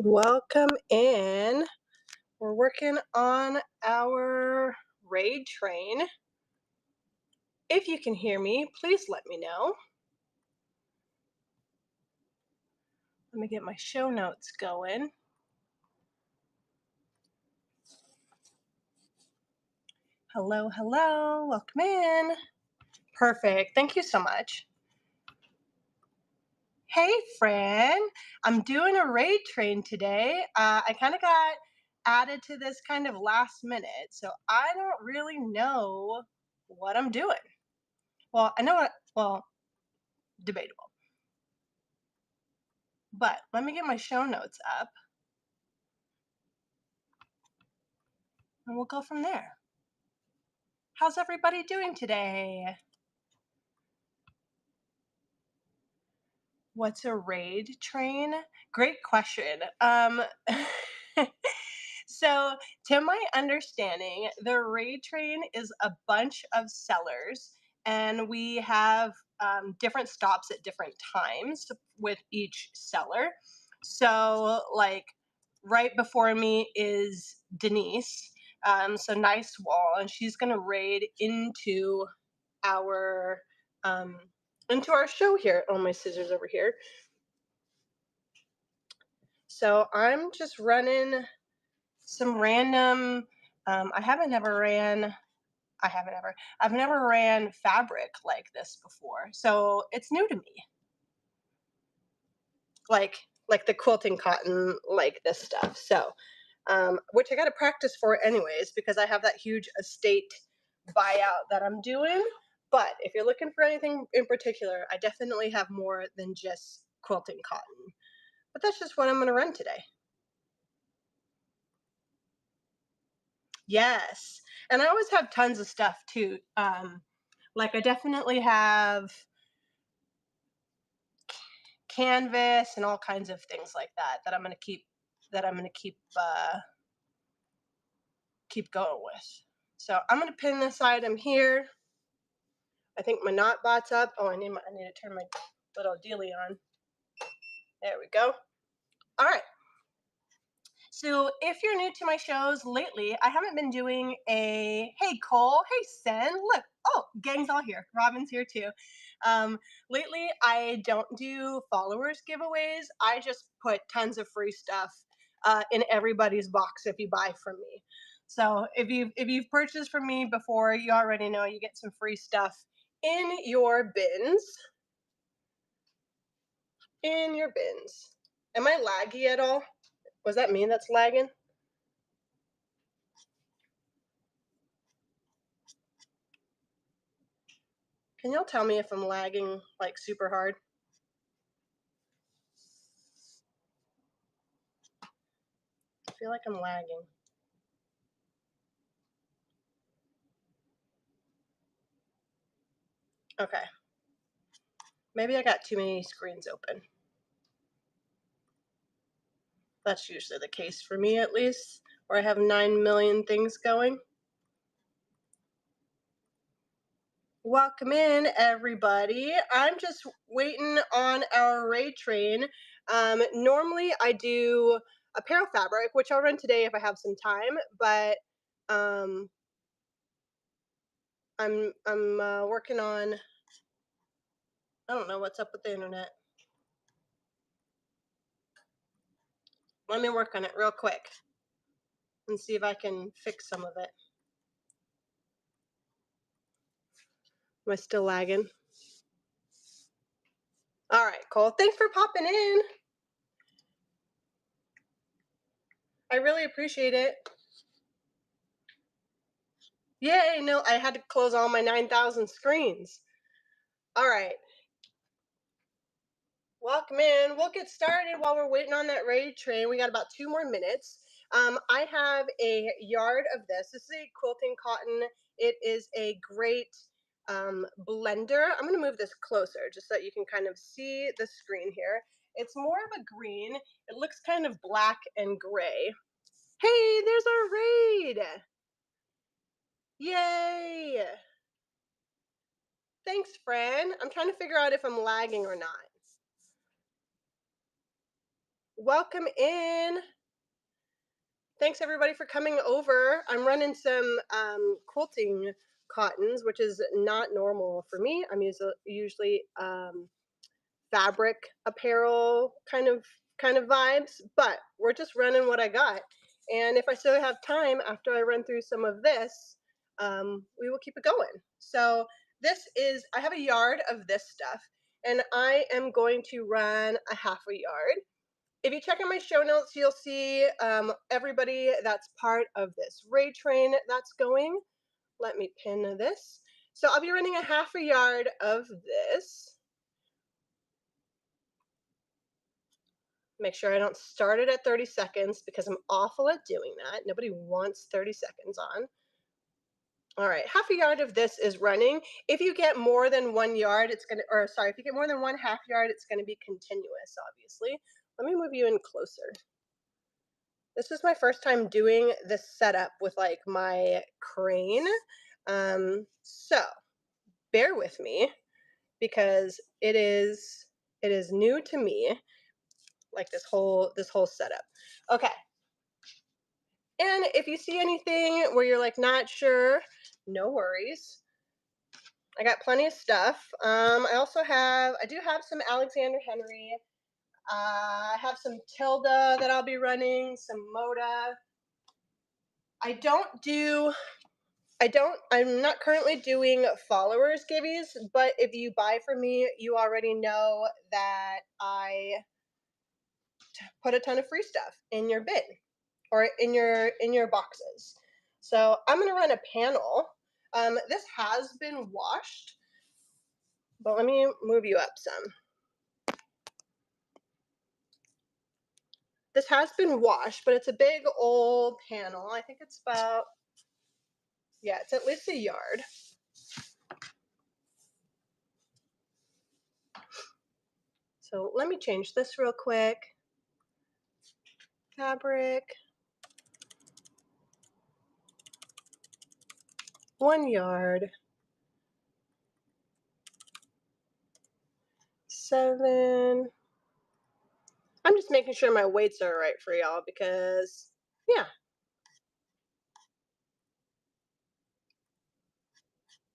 Welcome in. We're working on our raid train. If you can hear me, please let me know. Let me get my show notes going. Hello, hello. Welcome in. Perfect. Thank you so much. Hey, friend. I'm doing a raid train today. I kind of got added to this kind of last minute, so I don't really know what I'm doing. Well, I know what, well, debatable. But let me get my show notes up and we'll go from there. How's everybody doing today? What's a raid train? Great question. So, to my understanding, the raid train is a bunch of sellers, and we have different stops at different times with each seller. So, like, right before me is Denise. So nice wall, and she's gonna raid our um, into our show here. Oh, my scissors over here. So I'm just running some random. I haven't ever ran. I've never ran fabric like this before, so it's new to me. Like the quilting cotton, like this stuff. So, which I got to practice for anyways because I have that huge estate buyout that I'm doing. But if you're looking for anything in particular, I definitely have more than just quilting cotton. But that's just what I'm going to run today. Yes. And I always have tons of stuff too. Like I definitely have canvas and all kinds of things like that I'm going to keep going with. So I'm going to pin this item here. I think my knot bot's up. Oh, I need to turn my little dealie on. There we go. All right. So if you're new to my shows lately, I haven't been doing hey Cole, hey Sen, look, oh, gang's all here. Robin's here too. Lately, I don't do followers giveaways. I just put tons of free stuff in everybody's box if you buy from me. So if you've purchased from me before, you already know you get some free stuff in your bins. In your bins. Am I laggy at all? Was that me that's lagging? Can y'all tell me if I'm lagging like super hard? I feel like I'm lagging. Okay. Maybe I got too many screens open. That's usually the case for me, at least, where I have 9 million things going. Welcome in, everybody. I'm just waiting on our raid train. Normally, I do apparel fabric, which I'll run today if I have some time, but I'm working on. I don't know what's up with the internet. Let me work on it real quick and see if I can fix some of it. Am I still lagging? All right, Cole. Thanks for popping in. I really appreciate it. Yay, no, I had to close all my 9,000 screens. All right. Welcome in. We'll get started while we're waiting on that raid train. We got about 2 more minutes. I have a yard of this. This is a quilting cotton. It is a great blender. I'm going to move this closer just so that you can kind of see the screen here. It's more of a green. It looks kind of black and gray. Hey, there's our raid. Yay. Thanks, Fran. I'm trying to figure out if I'm lagging or not. welcome in. Thanks everybody for coming over. I'm running some quilting cottons, which is not normal for me. I'm usually fabric apparel kind of vibes, but we're just running what I got. And if I still have time after I run through some of this, we will keep it going. So I have a yard of this stuff, and I am going to run a half a yard. If you check out my show notes, you'll see everybody that's part of this raid train that's going. Let me pin this. So I'll be running a half a yard of this. Make sure I don't start it at 30 seconds because I'm awful at doing that. Nobody wants 30 seconds on. All right, half a yard of this is running. If you get more than 1 yard, if you get more than 1/2 yard, it's gonna be continuous, obviously. Let me move you in closer. This is my first time doing this setup with like my crane. So bear with me because it is new to me, like this whole setup. Okay. And if you see anything where you're like not sure, no worries. I got plenty of stuff. I do have some Alexander Henry. I have some Tilda that I'll be running, some Moda. I'm not currently doing followers giveies, but if you buy from me, you already know that I put a ton of free stuff in your bin or in your boxes. So I'm gonna run a panel. This has been washed, but let me move you up some. This has been washed, but it's a big old panel. I think it's about, yeah, it's at least a yard. So let me change this real quick. Fabric. 1 yard. 7. I'm just making sure my weights are right for y'all because, yeah.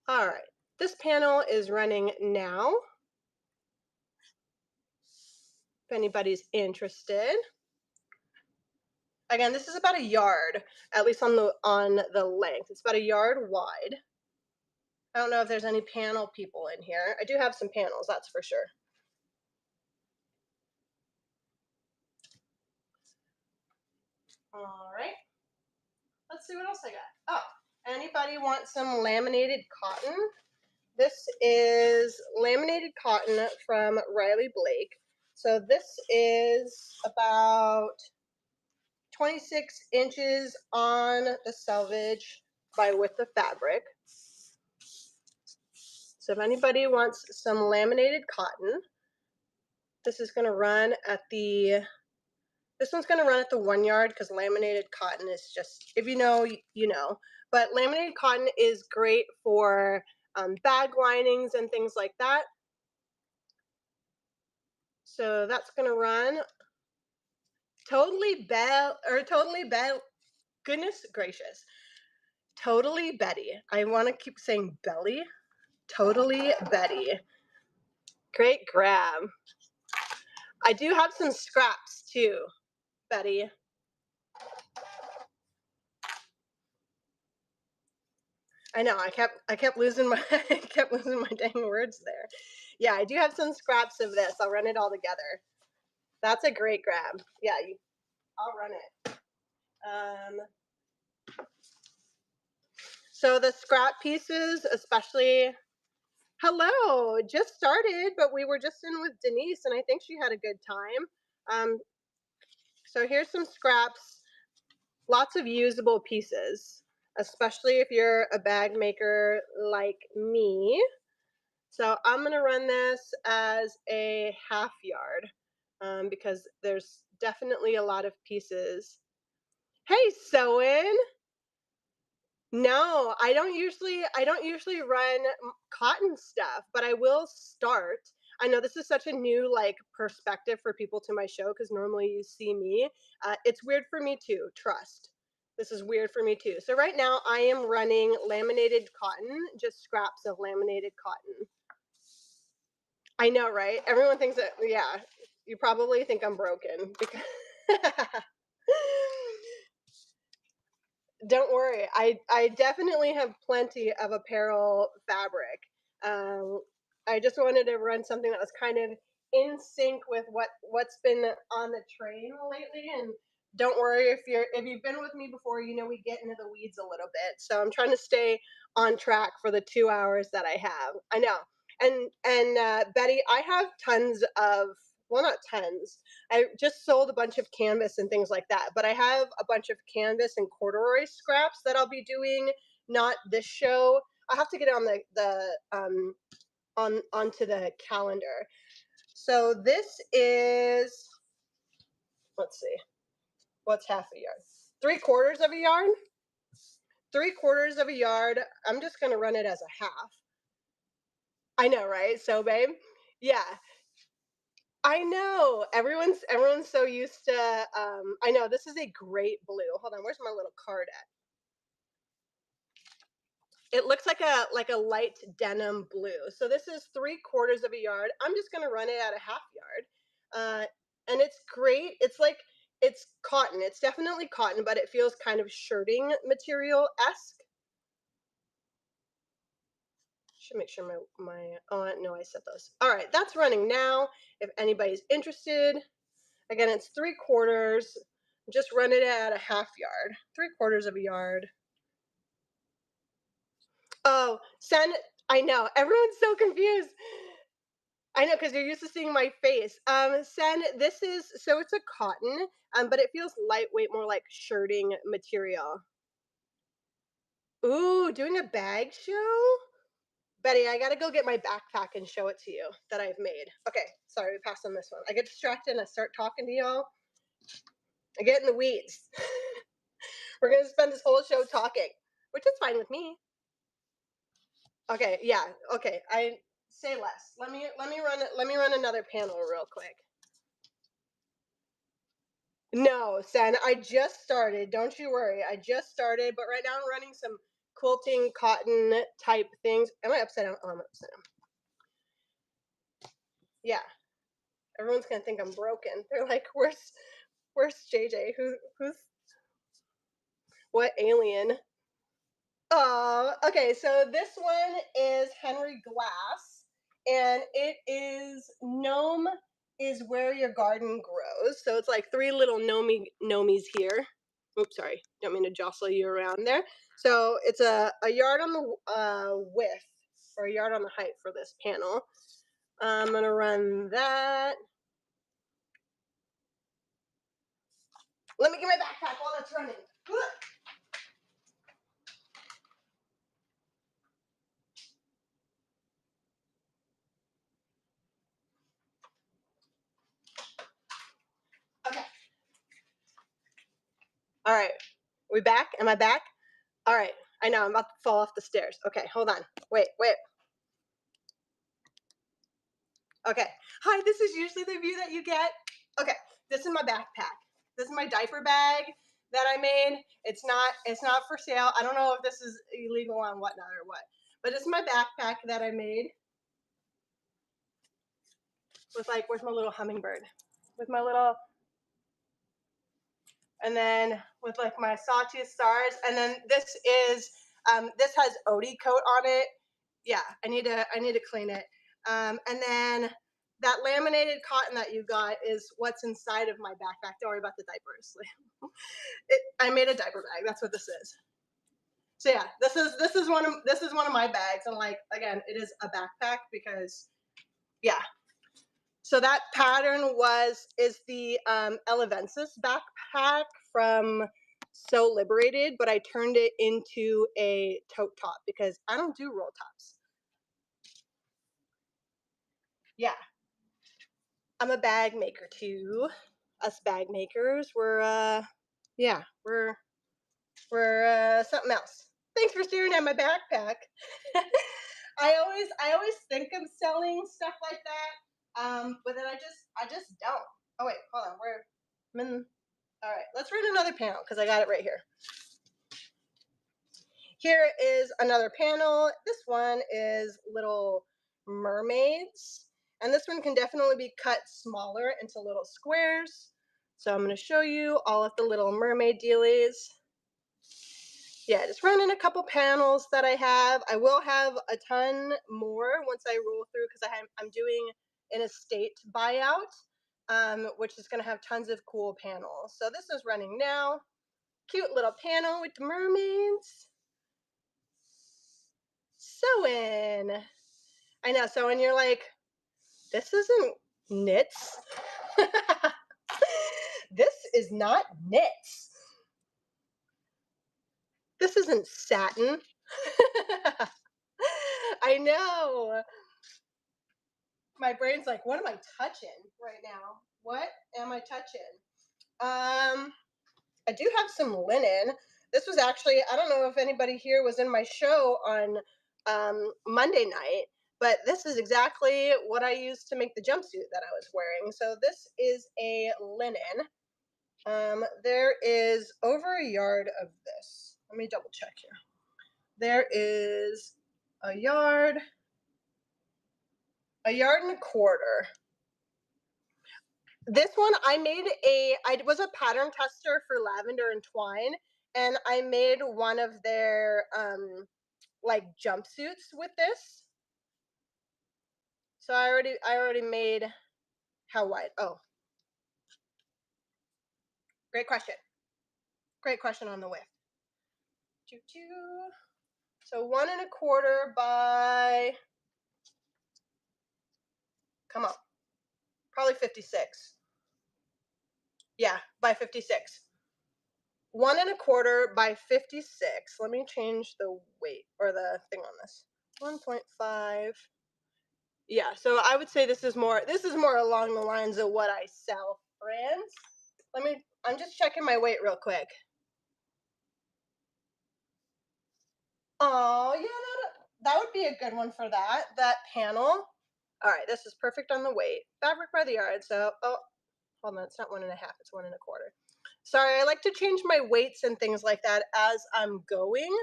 All right. This panel is running now. If anybody's interested. Again, this is about a yard, at least on the length. It's about a yard wide. I don't know if there's any panel people in here. I do have some panels, that's for sure. All right. Let's see what else I got. Oh, anybody want some laminated cotton? This is laminated cotton from Riley Blake. So this is about 26 inches on the selvage by width of fabric. So if anybody wants some laminated cotton, this is going to run at this one's going to run at the 1 yard because laminated cotton is just, if you know, you know. But laminated cotton is great for bag linings and things like that. So that's going to run goodness gracious. Totally Betty. I want to keep saying belly. Totally Betty. Great grab. I do have some scraps too, Betty. I know. I kept losing my dang words there. Yeah, I do have some scraps of this. I'll run it all together. That's a great grab. Yeah, I'll run it. So the scrap pieces, especially. Hello, just started, but we were just in with Denise, and I think she had a good time. So here's some scraps. Lots of usable pieces, especially if you're a bag maker like me. So I'm going to run this as a half yard because there's definitely a lot of pieces. Hey, Soen. No, I don't usually run cotton stuff, but I will start. I know this is such a new like perspective for people to my show because normally you see me. It's weird for me too. Trust. This is weird for me too. So right now I am running laminated cotton, just scraps of laminated cotton. I know, right? Everyone thinks that. Yeah, you probably think I'm broken because. Don't worry, I definitely have plenty of apparel fabric. Um, I just wanted to run something that was kind of in sync with what's been on the train lately. And don't worry if you've been with me before, you know we get into the weeds a little bit. So I'm trying to stay on track for the 2 hours that I have. I know, and Betty, I have tons of, well, not tons. I just sold a bunch of canvas and things like that, but I have a bunch of canvas and corduroy scraps that I'll be doing. Not this show. I'll have to get it on onto the calendar. So this is, let's see, what's half a yard? 3/4 of a yard. 3/4 of a yard. I'm just gonna run it as a half. I know, right? So, babe, yeah. I know. Everyone's so used to I know this is a great blue. Hold on, where's my little card at? It looks like a light denim blue. So this is 3/4 of a yard. I'm just gonna run it at a half yard. And it's great. It's like it's cotton. It's definitely cotton, but it feels kind of shirting material-esque. Should make sure my oh no, I set those. All right, that's running now. If anybody's interested. Again, it's 3/4. Just run it at a half yard. 3/4 of a yard. Oh, send. I know. Everyone's so confused. I know because you're used to seeing my face. Sen, this is so it's a cotton, but it feels lightweight, more like shirting material. Ooh, doing a bag show? Betty, I gotta go get my backpack and show it to you that I've made. Okay, sorry, we passed on this one. I get distracted and I start talking to y'all. I get in the weeds. We're gonna spend this whole show talking, which is fine with me. Okay, yeah, okay. I say less. Let me run another panel real quick. No, Sen, I just started. Don't you worry. I just started, but right now I'm running some quilting cotton type things. Am I upside down? Oh, I'm upside down. Yeah. Everyone's gonna think I'm broken. They're like, where's JJ? Who's what alien? Oh, okay. So this one is Henry Glass, and it is gnome is where your garden grows. So it's like three little gnomies here. Oops, sorry. Don't mean to jostle you around there. So it's a yard on the width or a yard on the height for this panel. I'm gonna run that. Let me get my backpack while that's running. Okay. All right. We back? Am I back? All right. I know I'm about to fall off the stairs. Okay, hold on. Wait. Okay. Hi, this is usually the view that you get. Okay, this is my backpack. This is my diaper bag that I made. It's not for sale. I don't know if this is illegal on whatnot or what. But this is my backpack that I made with like where's my little hummingbird? With my little and then with like my sawtooth stars. And then this has Odie coat on it. Yeah, I need to clean it. And then that laminated cotton that you got is what's inside of my backpack. Don't worry about the diapers. I made a diaper bag. That's what this is. So yeah, this is one of my bags. And like again, it is a backpack because yeah. So that pattern is the Elevensis backpack from So Liberated, but I turned it into a tote top because I don't do roll tops. Yeah, I'm a bag maker too. Us bag makers, yeah, we're something else. Thanks for staring at my backpack. I always think of selling stuff like that, But then I just don't. Oh wait, hold on. All right, let's read another panel because I got it right here. Here is another panel. This one is Little Mermaids. And this one can definitely be cut smaller into little squares. So I'm going to show you all of the Little Mermaid dealies. Yeah, just running a couple panels that I have. I will have a ton more once I roll through because I'm doing an estate buyout, which is going to have tons of cool panels. So this is running now. Cute little panel with the mermaids. Sewing. I know. So when you're like, this isn't knits. This is not knits. This isn't satin. I know. My brain's like, what am I touching right now? What am I touching? I do have some linen. This was actually, I don't know if anybody here was in my show on Monday night, but this is exactly what I used to make the jumpsuit that I was wearing. So this is a linen. There is over a yard of this. Let me double check here. There is a yard and a quarter. This one I was a pattern tester for Lavender and Twine, and I made one of their like jumpsuits with this. So I already made how wide? Oh. Great question. Great question on the width. So 1 1/4 by, come on, probably 56. Yeah, by 56. 1 1/4 by 56. Let me change the weight or the thing on this. 1.5. Yeah, so I would say this is more along the lines of what I sell, friends. I'm just checking my weight real quick. Oh, yeah, that would be a good one for that panel. All right, this is perfect on the weight. Fabric by the yard. So, oh, hold on, it's not 1 1/2, it's 1 1/4. Sorry, I like to change my weights and things like that as I'm going,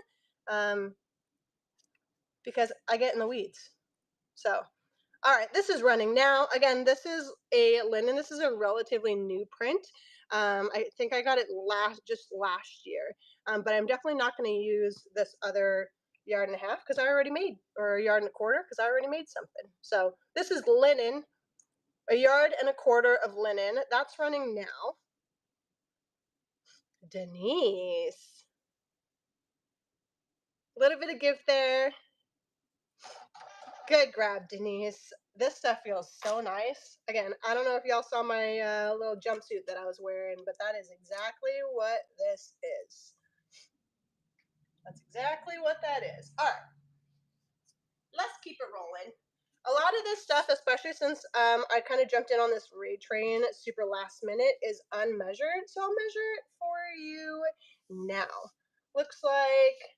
because I get in the weeds. So, all right, this is running now. Again, this is a linen. This is a relatively new print. I think I got it just last year, but I'm definitely not going to use this other 1 1/2 yards because I already made, or 1 1/4 yards because I already made something. So this is linen, 1 1/4 yards of linen. That's running now. Denise, a little bit of give there. Good grab, Denise. This stuff feels so nice. Again, I don't know if y'all saw my little jumpsuit that I was wearing, but that is exactly what this is. That's exactly what that is. All right, let's keep it rolling. A lot of this stuff, especially since I kind of jumped in on this raid train super last minute, is unmeasured. So I'll measure it for you now. Looks like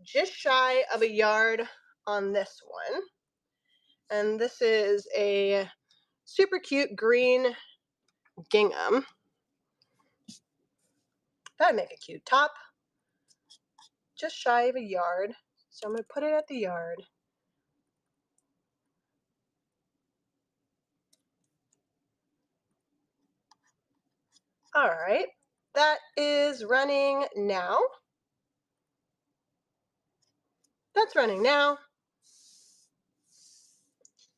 just shy of 1 yard on this one. And this is a super cute green gingham. That'd make a cute top. Just shy of 1 yard. So I'm going to put it at the yard. All right. That is running now. That's running now.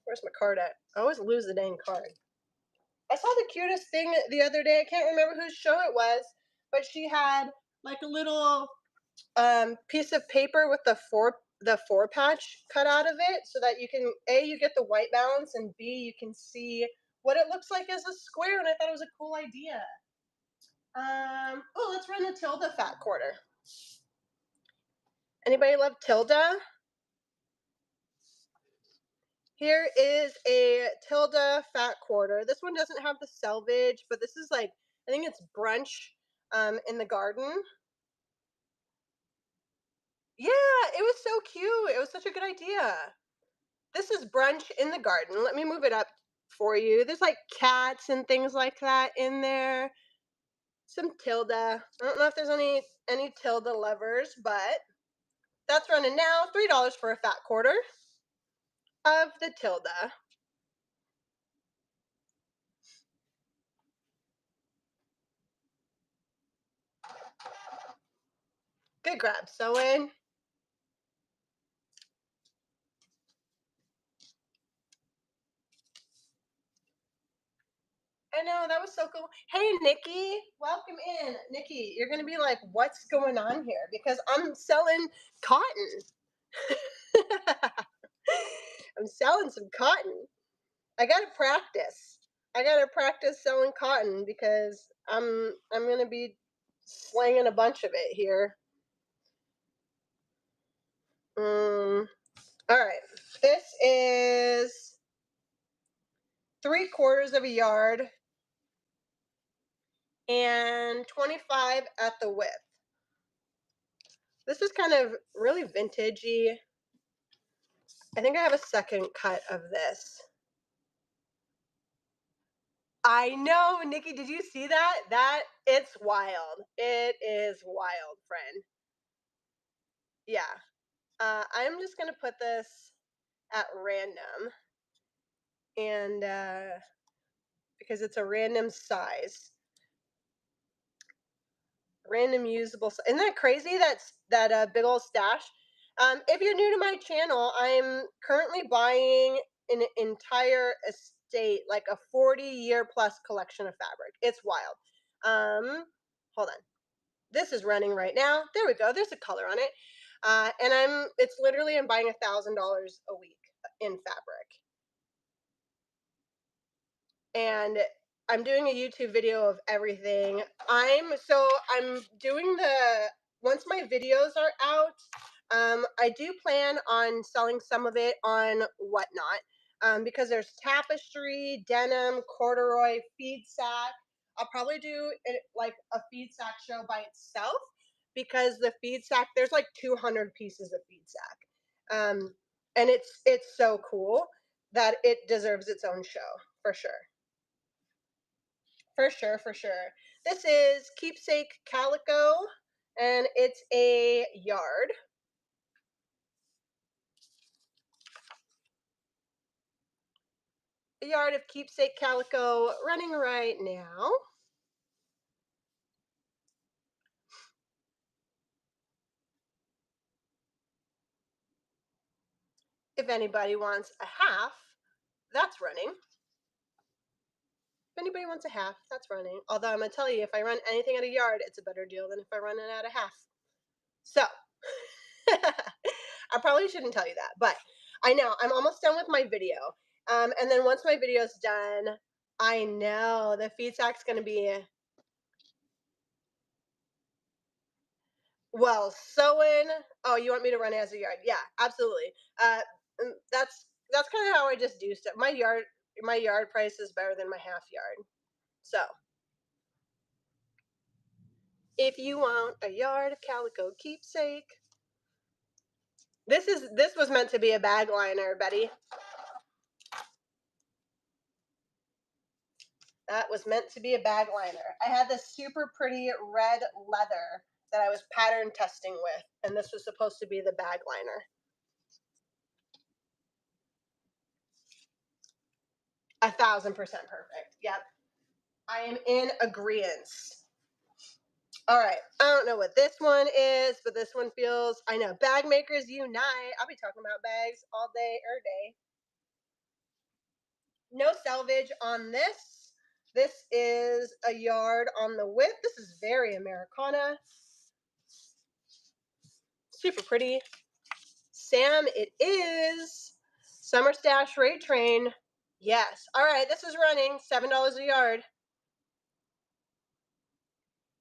Where's my card at? I always lose the dang card. I saw the cutest thing the other day. I can't remember whose show it was, but she had like a little piece of paper with the four patch cut out of it, so that you can you get the white balance, and B, you can see what it looks like as a square. And I thought it was a cool idea. Oh, let's run the Tilda fat quarter. Anybody love Tilda? Here is a Tilda fat quarter. This one doesn't have the selvage, but this is like, I think it's brunch in the garden. Yeah, it was so cute. It was such a good idea. This is brunch in the garden. Let me move it up for you. There's like cats and things like that in there. Some Tilda. I don't know if there's any Tilda lovers, but that's running now. $3 for a fat quarter of the Tilda. Good grab, Sewin. I know, that was so cool. Hey, Nikki, welcome in. Nikki, you're going to be like, what's going on here? Because I'm selling cotton. I'm selling some cotton. I got to practice. I got to practice selling cotton because I'm going to be slinging a bunch of it here. All right. This is 3/4 of a yard and 25 at the width. This is kind of really vintagey. I think I have a second cut of this. I know, Nikki, did you see that? It's wild. It is wild, friend. Yeah. I'm just going to put this at random. And because it's a random size. Random usable. Isn't that crazy? That big old stash. If you're new to my channel, I'm currently buying an entire estate, like a 40-year plus collection of fabric. It's wild. Hold on. This is running right now. There we go. There's a color on it. And it's literally, I'm buying $1,000 a week in fabric. And I'm doing a YouTube video of everything. I'm doing once my videos are out, I do plan on selling some of it on Whatnot, because there's tapestry, denim, corduroy, feed sack. I'll probably do it like a feed sack show by itself because the feed sack, there's like 200 pieces of feed sack. And it's so cool that it deserves its own show for sure. For sure, for sure. This is Keepsake Calico, and it's a yard. A yard of Keepsake Calico running right now. If anybody wants a half, that's running. If anybody wants a half, that's running. Although I'm going to tell you, if I run anything at a yard, it's a better deal than if I run it at a half. So, I probably shouldn't tell you that, but I know I'm almost done with my video. And then once my video's done, I know the feed sack's going to be well, sewing. Oh, you want me to run as a yard? Yeah, absolutely. That's kind of how I just do stuff. My yard price is better than my half yard. So, if you want a yard of calico keepsake, this was meant to be a bag liner, Betty. That was meant to be a bag liner. I had this super pretty red leather that I was pattern testing with, and this was supposed to be the bag liner. 1,000% perfect. Yep. I am in agreement. All right. I don't know what this one is, but this one feels, I know, bag makers unite. I'll be talking about bags all day, day. No selvage on this. This is a yard on the width. This is very Americana. Super pretty. Sam, it is. Summer Stash Raid Train. Yes. All right. This is running $7 a yard.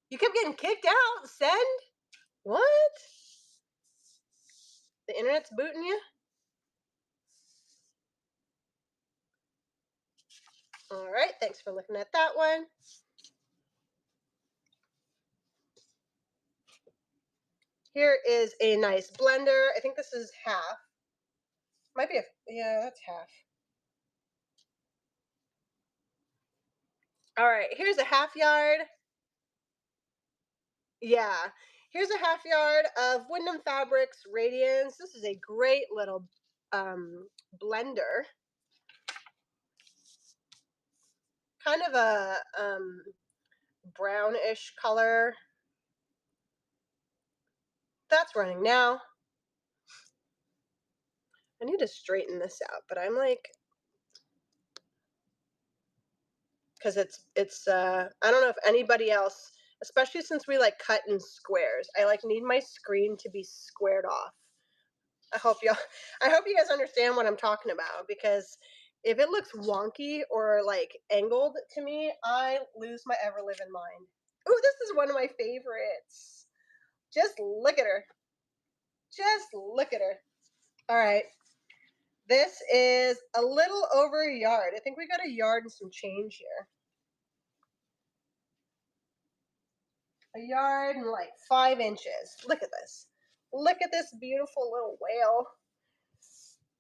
You kept getting kicked out. Send? What? The internet's booting you? All right. Thanks for looking at that one. Here is a nice blender. I think this is half. Might be yeah, that's half. All right, here's a half yard. Yeah, here's a half yard of Wyndham Fabrics Radiance. This is a great little blender. Kind of a brownish color. That's running now. I need to straighten this out, but I'm like, because I don't know if anybody else, especially since we like cut in squares, I like need my screen to be squared off. I hope y'all I hope you guys understand what I'm talking about, because if it looks wonky or like angled to me, I lose my ever living mind. Ooh, this is one of my favorites. Just look at her. Just look at her. All right. This is a little over a yard. I think we got a yard and some change here. A yard and like 5 inches. Look at this. Look at this beautiful little whale.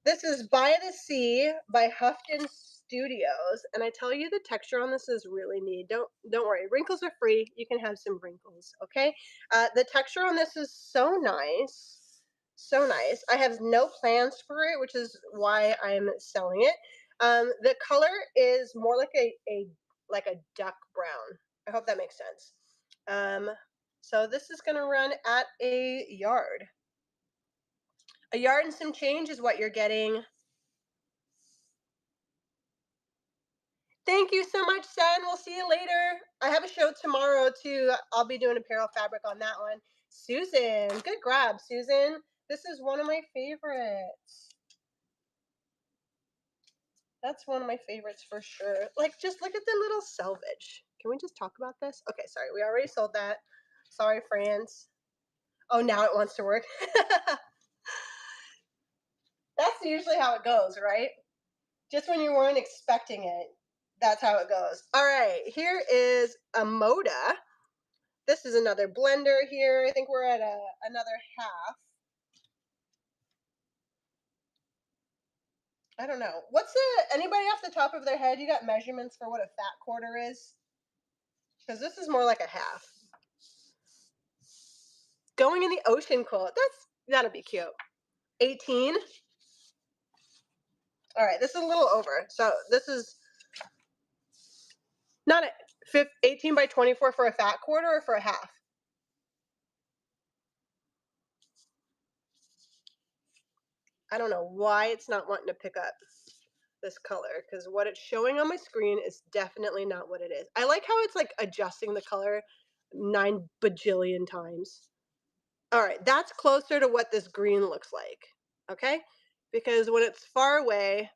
This is By the Sea by Houghton Studios, and I tell you the texture on this is really neat. Don't worry, wrinkles are free. You can have some wrinkles, okay? The texture on this is so nice. So nice. I have no plans for it, which is why I'm selling it. The color is more like a duck brown. I hope that makes sense. So this is going to run at a yard. A yard and some change is what you're getting. Thank you so much, Sen. We'll see you later. I have a show tomorrow too. I'll be doing apparel fabric on that one. Susan, good grab, Susan. This is one of my favorites. That's one of my favorites for sure. Like, just look at the little selvage. Can we just talk about this? Okay, sorry. We already sold that. Sorry, friends. Oh, now it wants to work. That's usually how it goes, right? Just when you weren't expecting it, that's how it goes. All right, here is a Moda. This is another blender here. I think we're at another half. I don't know. Anybody off the top of their head, you got measurements for what a fat quarter is? Because this is more like a half. Going in the ocean quilt. That'll be cute. 18. All right, this is a little over. So this is not 18 by 24 for a fat quarter or for a half? I don't know why it's not wanting to pick up this color, because what it's showing on my screen is definitely not what it is. I like how it's like adjusting the color 9 bajillion times. All right, that's closer to what this green looks like, okay? Because when it's far away,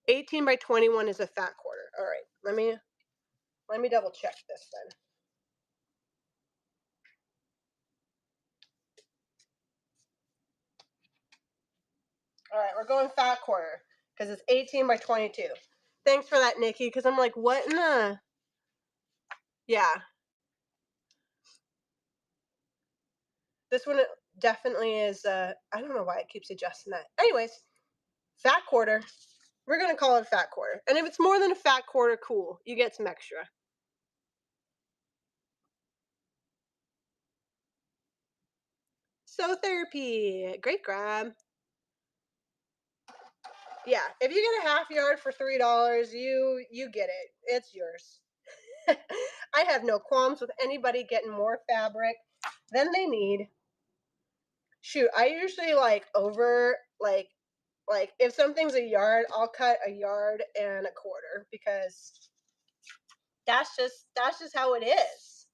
18 by 21 is a fat quarter. All right, let me double check this then. All right, we're going fat quarter because it's 18 by 22. Thanks for that, Nikki, because I'm like, what in the... Yeah. This one definitely is, I don't know why it keeps adjusting that. Anyways, fat quarter. We're going to call it a fat quarter. And if it's more than a fat quarter, cool. You get some extra. So therapy. Great grab. Yeah, if you get a half yard for $3, you get it. It's yours. I have no qualms with anybody getting more fabric than they need. Shoot, I usually like if something's a yard, I'll cut a yard and a quarter, because that's just how it is.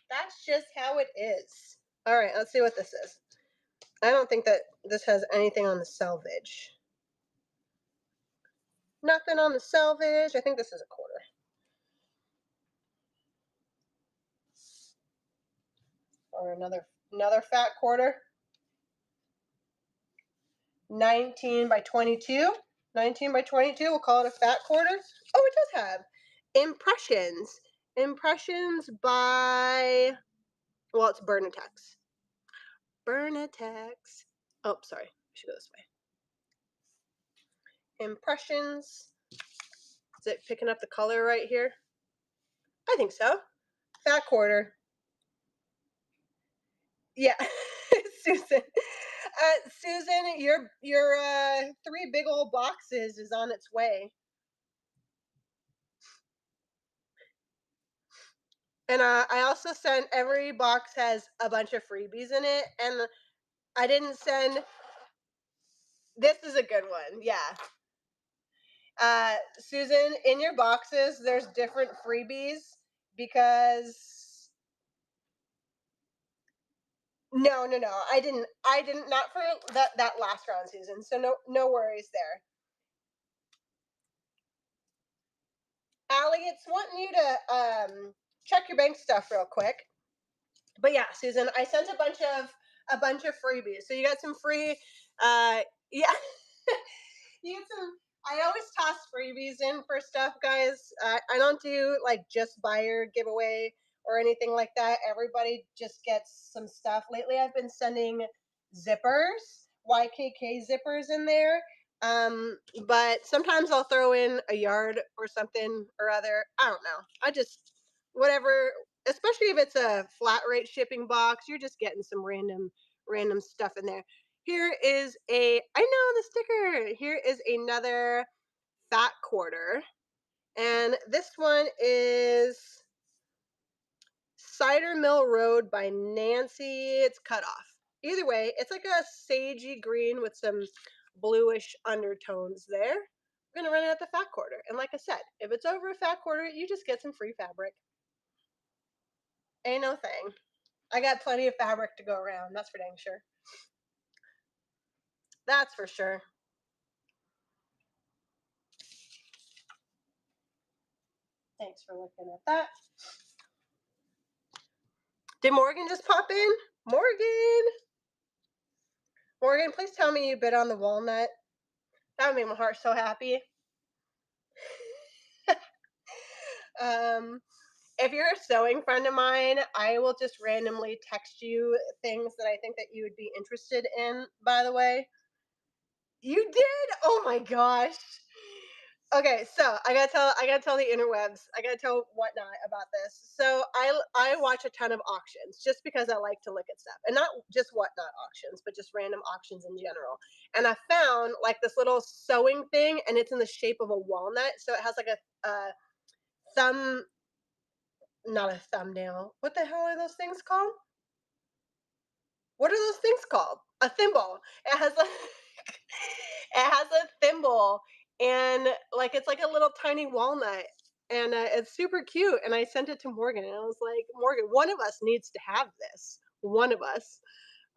That's just how it is. All right, let's see what this is. I don't think that this has anything on the selvage. Nothing on the selvage. I think this is a quarter. Or another fat quarter. 19 by 22. 19 by 22, we'll call it a fat quarter. Oh, it does have impressions. Impressions by, well, it's Bernitex. Bernitex. Oh, sorry. I should go this way. Impressions. Is it picking up the color right here? I think so. Fat quarter. Yeah, Susan. Susan, your 3 big old boxes is on its way. And I also sent every box has a bunch of freebies in it, and I didn't send. This is a good one. Yeah. Susan, in your boxes, there's different freebies because no, I didn't not for that last round, Susan. So no worries there. Allie, it's wanting you to check your bank stuff real quick. But yeah, Susan, I sent a bunch of freebies. So you got some free yeah. You get some. I always toss freebies in for stuff, guys. I don't do like just buyer giveaway or anything like that. Everybody just gets some stuff. Lately, I've been sending zippers, YKK zippers in there. But sometimes I'll throw in a yard or something or other. I don't know. I just whatever. Especially if it's a flat rate shipping box, you're just getting some random stuff in there. Here is I know the sticker. Here is another fat quarter. And this one is Cider Mill Road by Nancy. It's cut off. Either way, it's like a sagey green with some bluish undertones there. We're going to run it at the fat quarter. And like I said, if it's over a fat quarter, you just get some free fabric. Ain't no thing. I got plenty of fabric to go around. That's for dang sure. That's for sure. Thanks for looking at that. Did Morgan just pop in? Morgan, please tell me you bit on the walnut. That would make my heart so happy. If you're a sewing friend of mine, I will just randomly text you things that I think that you would be interested in, by the way. You did? Oh my gosh. Okay, so I gotta tell the interwebs. I gotta tell whatnot about this. So I watch a ton of auctions just because I like to look at stuff, and not just whatnot auctions, but just random auctions in general. And I found like this little sewing thing, and it's in the shape of a walnut, so it has like a thumb, not a thumbnail. What the hell are those things called? What are those things called? A thimble. It has like it has a thimble, and like it's like a little tiny walnut, and it's super cute. And I sent it to Morgan, and I was like, Morgan, one of us needs to have this. One of us.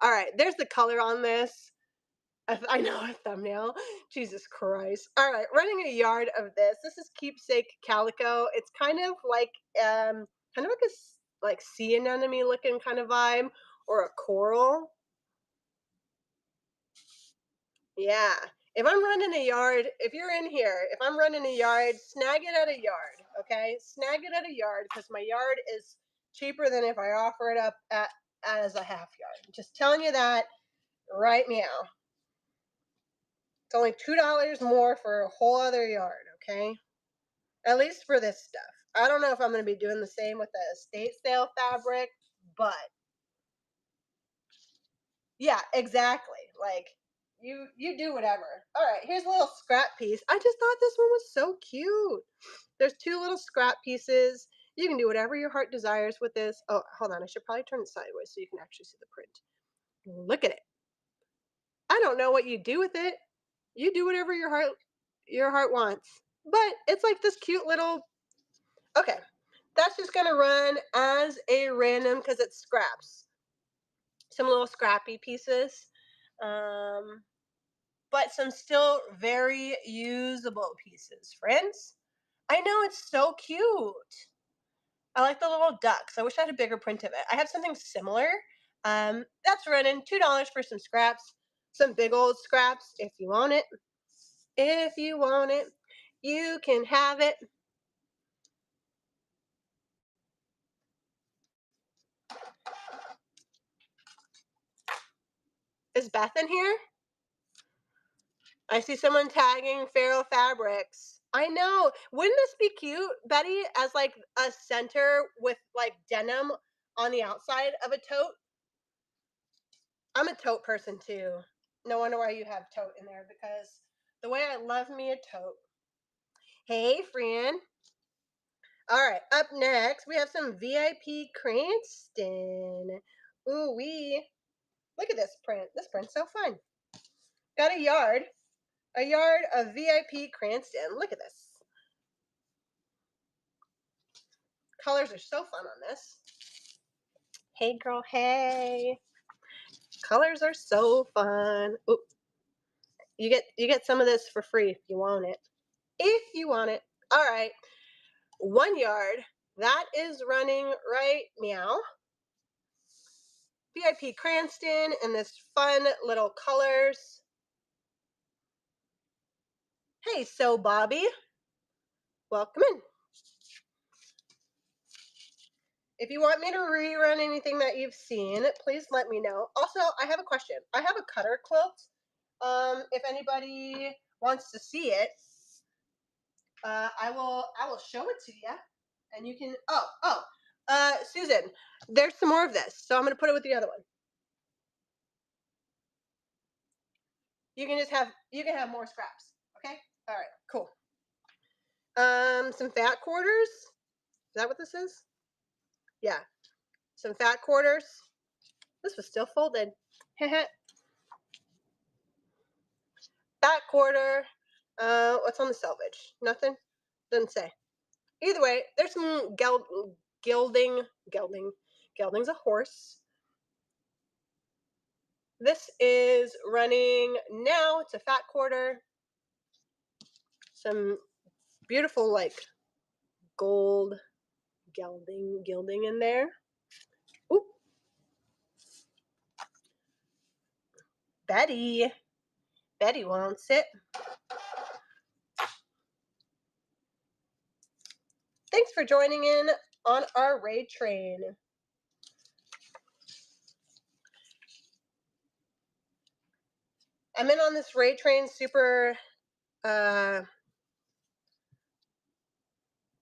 All right, there's the color on this. I know a thumbnail. Jesus Christ. All right, running a yard of this. This is Keepsake Calico. It's kind of like like sea anemone looking kind of vibe, or a coral. Yeah. If I'm running a yard, if you're in here, if I'm running a yard, snag it at a yard, okay? Snag it at a yard because my yard is cheaper than if I offer it up as a half yard. Just telling you that right now. It's only $2 more for a whole other yard, okay? At least for this stuff. I don't know if I'm going to be doing the same with the estate sale fabric, but yeah, exactly. Like you do whatever. All right, here's a little scrap piece. I just thought this one was so cute. There's 2 little scrap pieces. You can do whatever your heart desires with this. Oh, hold on. I should probably turn it sideways so you can actually see the print. Look at it. I don't know what you do with it. You do whatever your heart wants. But it's like this cute little. Okay, that's just gonna run as a random because it's scraps. Some little scrappy pieces. But some still very usable pieces, friends. I know it's so cute. I like the little ducks. I wish I had a bigger print of it. I have something similar. That's running $2 for some scraps, some big old scraps. If you want it, you can have it. Is Beth in here? I see someone tagging Feral Fabrics. I know. Wouldn't this be cute, Betty, as like a center with like denim on the outside of a tote? I'm a tote person too. No wonder why you have tote in there because the way I love me a tote. Hey, friend. All right, up next we have some VIP Cranston. Ooh wee! Look at this print. This print's so fun. Got a yard of VIP Cranston. Look at this. Colors are so fun on this. Hey, girl. Hey. Colors are so fun. Ooh, you get some of this for free if you want it. If you want it. All right. 1 yard. That is running right meow. VIP Cranston and this fun little colors. Hey, so Bobby. Welcome in. If you want me to rerun anything that you've seen, please let me know. Also, I have a question. I have a cutter quilt. If anybody wants to see it, I will show it to you, and you can. Susan, there's some more of this, so I'm gonna put it with the other one. You can have more scraps. Okay. All right. Cool. Some fat quarters. Is that what this is? Yeah. Some fat quarters. This was still folded. Fat quarter. What's on the selvage? Nothing. Doesn't say. Either way, there's some gilding. Gelding's a horse. This is running now. It's a fat quarter. Some beautiful like gold gilding in there. Ooh. Betty wants it. Thanks for joining in on our raid train. I'm in on this raid train super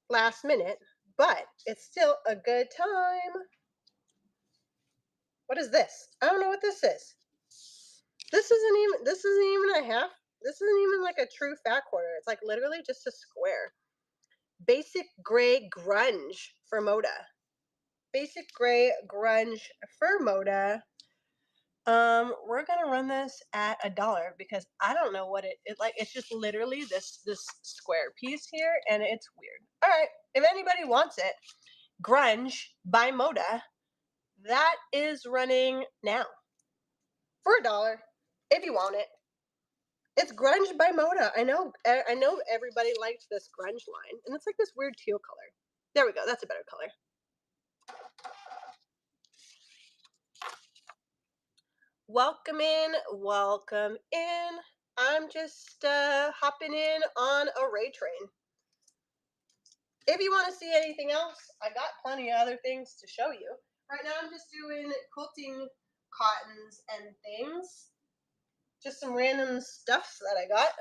last minute, but it's still a good time. What is this? I don't know what this is. This isn't even a half. This isn't even like a true fat quarter. It's like literally just a square. Basic gray grunge for Moda. Basic gray grunge for Moda. We're gonna run this at $1 because I don't know what it like. It's just literally this square piece here, and it's weird. All right, if anybody wants it, grunge by Moda, that is running now for $1 if you want it. It's grunge by Moda. I know everybody liked this grunge line, and it's like this weird teal color. There we go. That's a better color. Welcome in. I'm just hopping in on a raid train. If you want to see anything else, I got plenty of other things to show you. Right now I'm just doing quilting cottons and things. Just some random stuffs that I got.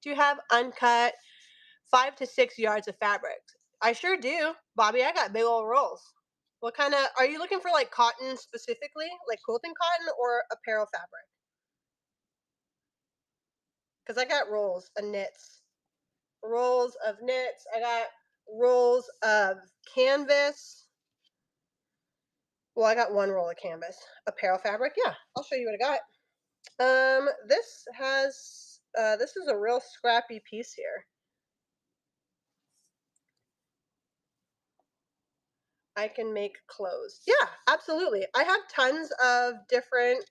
Do you have uncut 5 to 6 yards of fabric? I sure do, Bobby. I got big old rolls. What kind of, are you looking for like cotton specifically, like quilting cotton or apparel fabric? Because I got rolls of knits. I got rolls of canvas. Well, I got one roll of canvas. Apparel fabric. Yeah, I'll show you what I got. This is a real scrappy piece here. I can make clothes. Yeah, absolutely. I have tons of different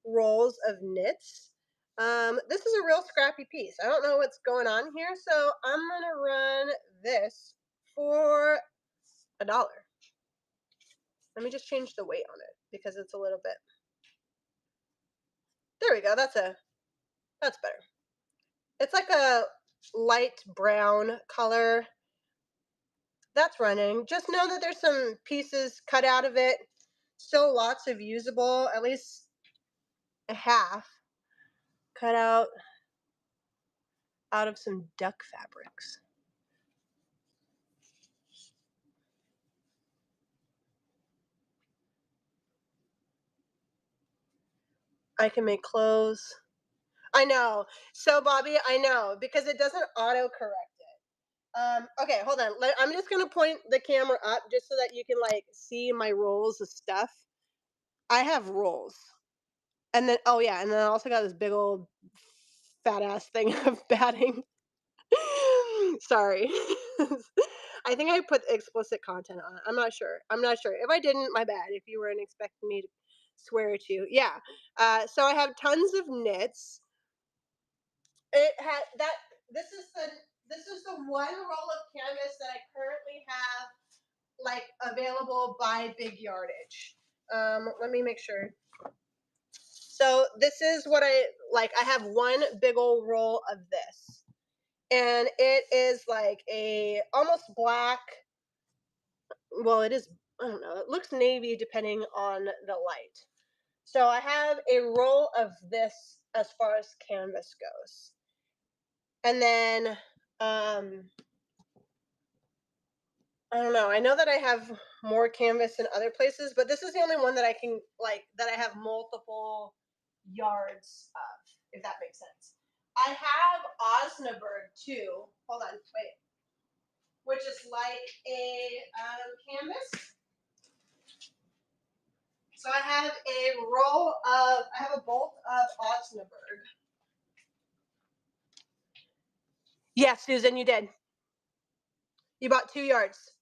rolls of knits. This is a real scrappy piece. I don't know what's going on here, so I'm gonna run this for $1. Let me just change the weight on it because it's a little bit. There we go. That's better. It's like a light brown color. That's running. Just know that there's some pieces cut out of it. Still lots of usable, at least a half cut out. out of some duck fabrics. I can make clothes. I know. So Bobby, I know because it doesn't auto-correct it. Okay, hold on. I'm just gonna point the camera up just so that you can like see my rolls of stuff. I have rolls, and then oh yeah, and then I also got this big old fat ass thing of batting. Sorry. I think I put explicit content on it. I'm not sure. I'm not sure. If I didn't, my bad. If you weren't expecting me to swear at you, yeah. So I have tons of knits. It had that. This is the one roll of canvas that I currently have like available by big yardage. Let me make sure. So this is what I like. I have one big old roll of this, and it is like a almost black. Well, it is. I don't know. It looks navy depending on the light. So I have a roll of this as far as canvas goes, and then I don't know. I know that I have more canvas in other places, but this is the only one that I can like that I have multiple yards of, if that makes sense. I have Osnaburg too. Hold on, wait. Which is like a canvas. So I have a bolt of Osnaburg. Yes, Susan, you did. You bought 2 yards.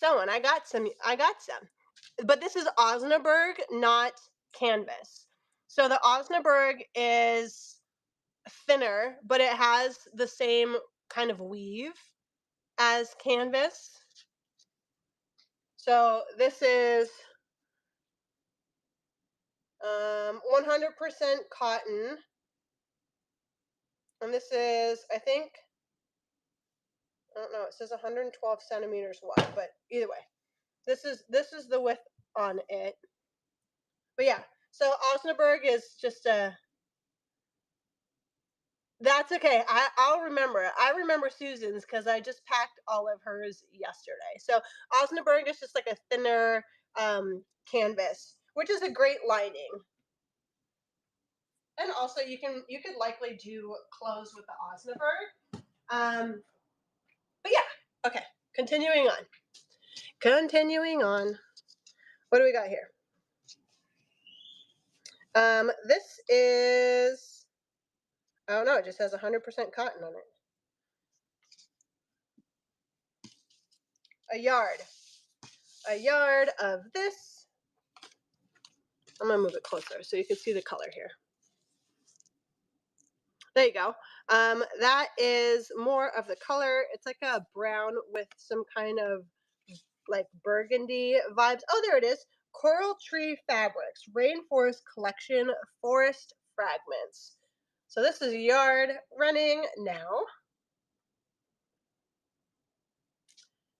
I got some. But this is Osnaburg, not canvas. So the Osnaburg is thinner, but it has the same kind of weave as canvas. So this is 100% cotton, and this is, I think, I don't know, it says 112 centimeters wide, but either way, this is the width on it. But yeah, so Osnaburg is just a. That's okay. I'll remember. I remember Susan's because I just packed all of hers yesterday. So Osnaburg is just like a thinner canvas, which is a great lining. And also you could likely do clothes with the Osnaburg. But yeah, okay. Continuing on. Continuing on. What do we got here? This is, I don't know, it just has 100% cotton on it. A yard of this. I'm gonna move it closer so you can see the color here. There you go. That is more of the color. It's like a brown with some kind of like burgundy vibes. Oh, there it is. Coral Tree Fabrics, Rainforest Collection, Forest Fragments. So this is a yard running now.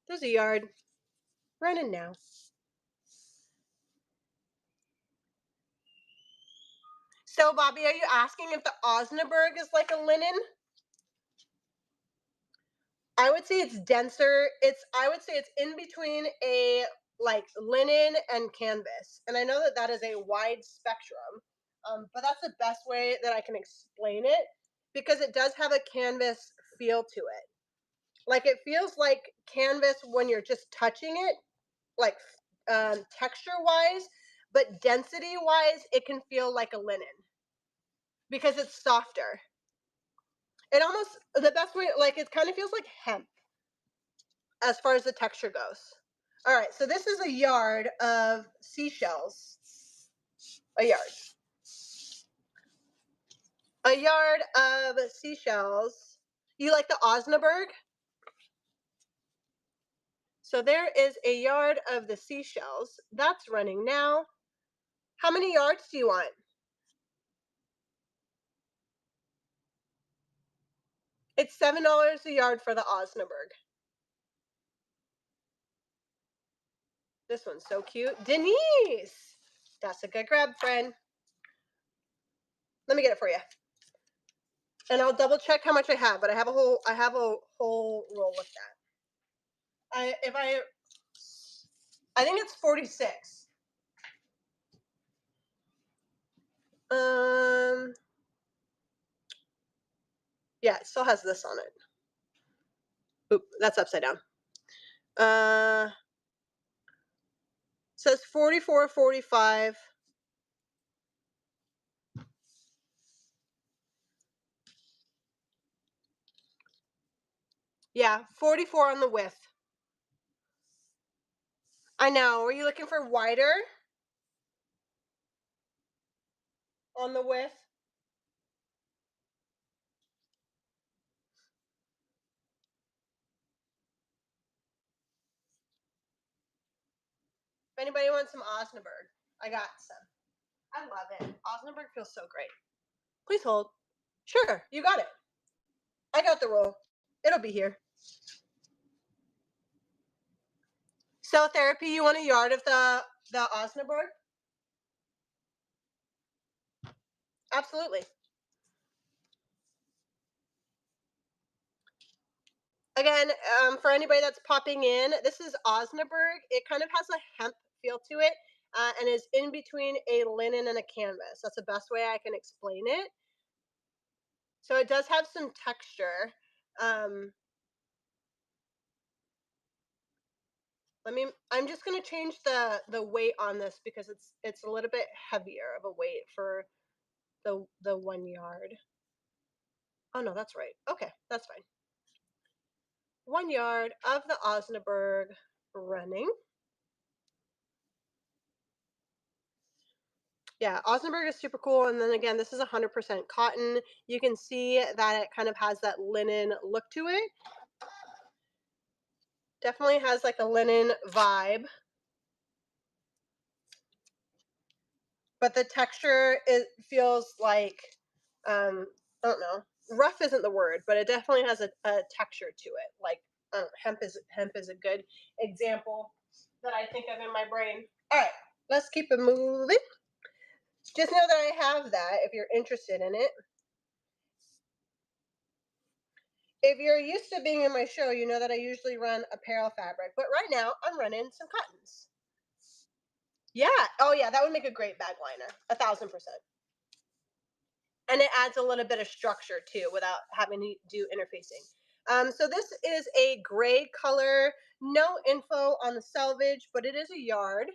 There's a yard running now. So, Bobby, are you asking if the Osnaburg is like a linen? I would say it's denser. I would say it's in between a like linen and canvas. And I know that that is a wide spectrum, but that's the best way that I can explain it because it does have a canvas feel to it. Like it feels like canvas when you're just touching it, like texture wise, but density wise, it can feel like a linen because it's softer. It almost, the best way, like it kind of feels like hemp as far as the texture goes. All right, so this is a yard of seashells. A yard. A yard of seashells. You like the Osnaburg? So there is a yard of the seashells. That's running now. How many yards do you want? It's $7 a yard for the Osnaburg. This one's so cute. Denise! That's a good grab, friend. Let me get it for you. And I'll double check how much I have, but I have a whole roll with that. I think it's 46. Yeah, it still has this on it. Oop, that's upside down. Says 44.45. Yeah, 44 on the width. I know. Were you looking for wider on the width? If anybody wants some Osnaburg, I got some. I love it. Osnaburg feels so great. Please hold. Sure, you got it. I got the roll. It'll be here. Cell therapy, you want a yard of the Osnaburg? Absolutely. Again, for anybody that's popping in, this is Osnaburg. It kind of has a hemp feel to it, and is in between a linen and a canvas. That's the best way I can explain it. So it does have some texture. I'm just gonna change the weight on this because it's a little bit heavier of a weight for the 1 yard. Oh no, that's right. Okay, that's fine. 1 yard of the Osnaburg running. Yeah, Osnaburg is super cool. And then again, this is 100% cotton. You can see that it kind of has that linen look to it. Definitely has like a linen vibe. But the texture, it feels like, I don't know, rough isn't the word, but it definitely has a texture to it. Like hemp is a good example that I think of in my brain. All right, let's keep it moving. Just know that I have that if you're interested in it. If you're used to being in my show, you know that I usually run apparel fabric, but right now I'm running some cottons. Yeah. Oh yeah, that would make a great bag liner. 1,000%. And it adds a little bit of structure too without having to do interfacing. So this is a gray color. No info on the selvage, but it is a yard.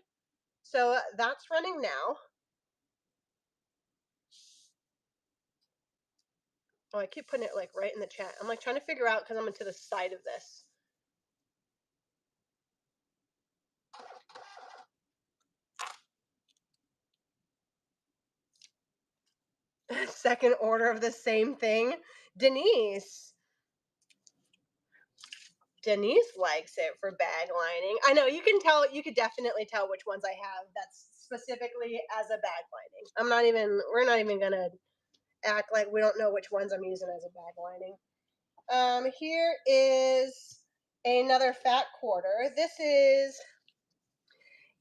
So that's running now. Oh, I keep putting it like right in the chat. I'm like trying to figure out because I'm to the side of this. Second order of the same thing. Denise likes it for bag lining. I know you can tell, you could definitely tell which ones I have that's specifically as a bag lining. We're not even gonna act like we don't know which ones I'm using as a bag lining. Here is another fat quarter. This is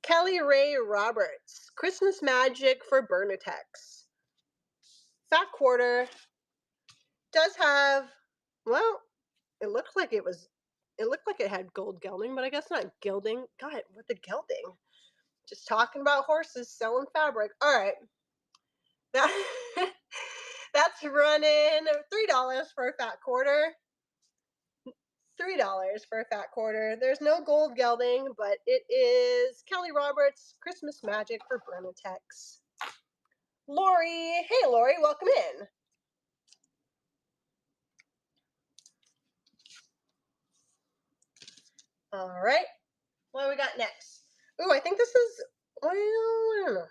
Kelly Ray Roberts, Christmas Magic for Bernitex. Fat quarter does have, well, it looked like it had gold gilding, but I guess not gilding. God, what the gilding? Just talking about horses selling fabric. All right. That, that's running $3 for a fat quarter. $3 for a fat quarter. There's no gold gelding, but it is Kelly Roberts Christmas Magic for Bernitex. Lori, hey Lori, welcome in. All right, what do we got next? Ooh, I think this is, well, I don't know.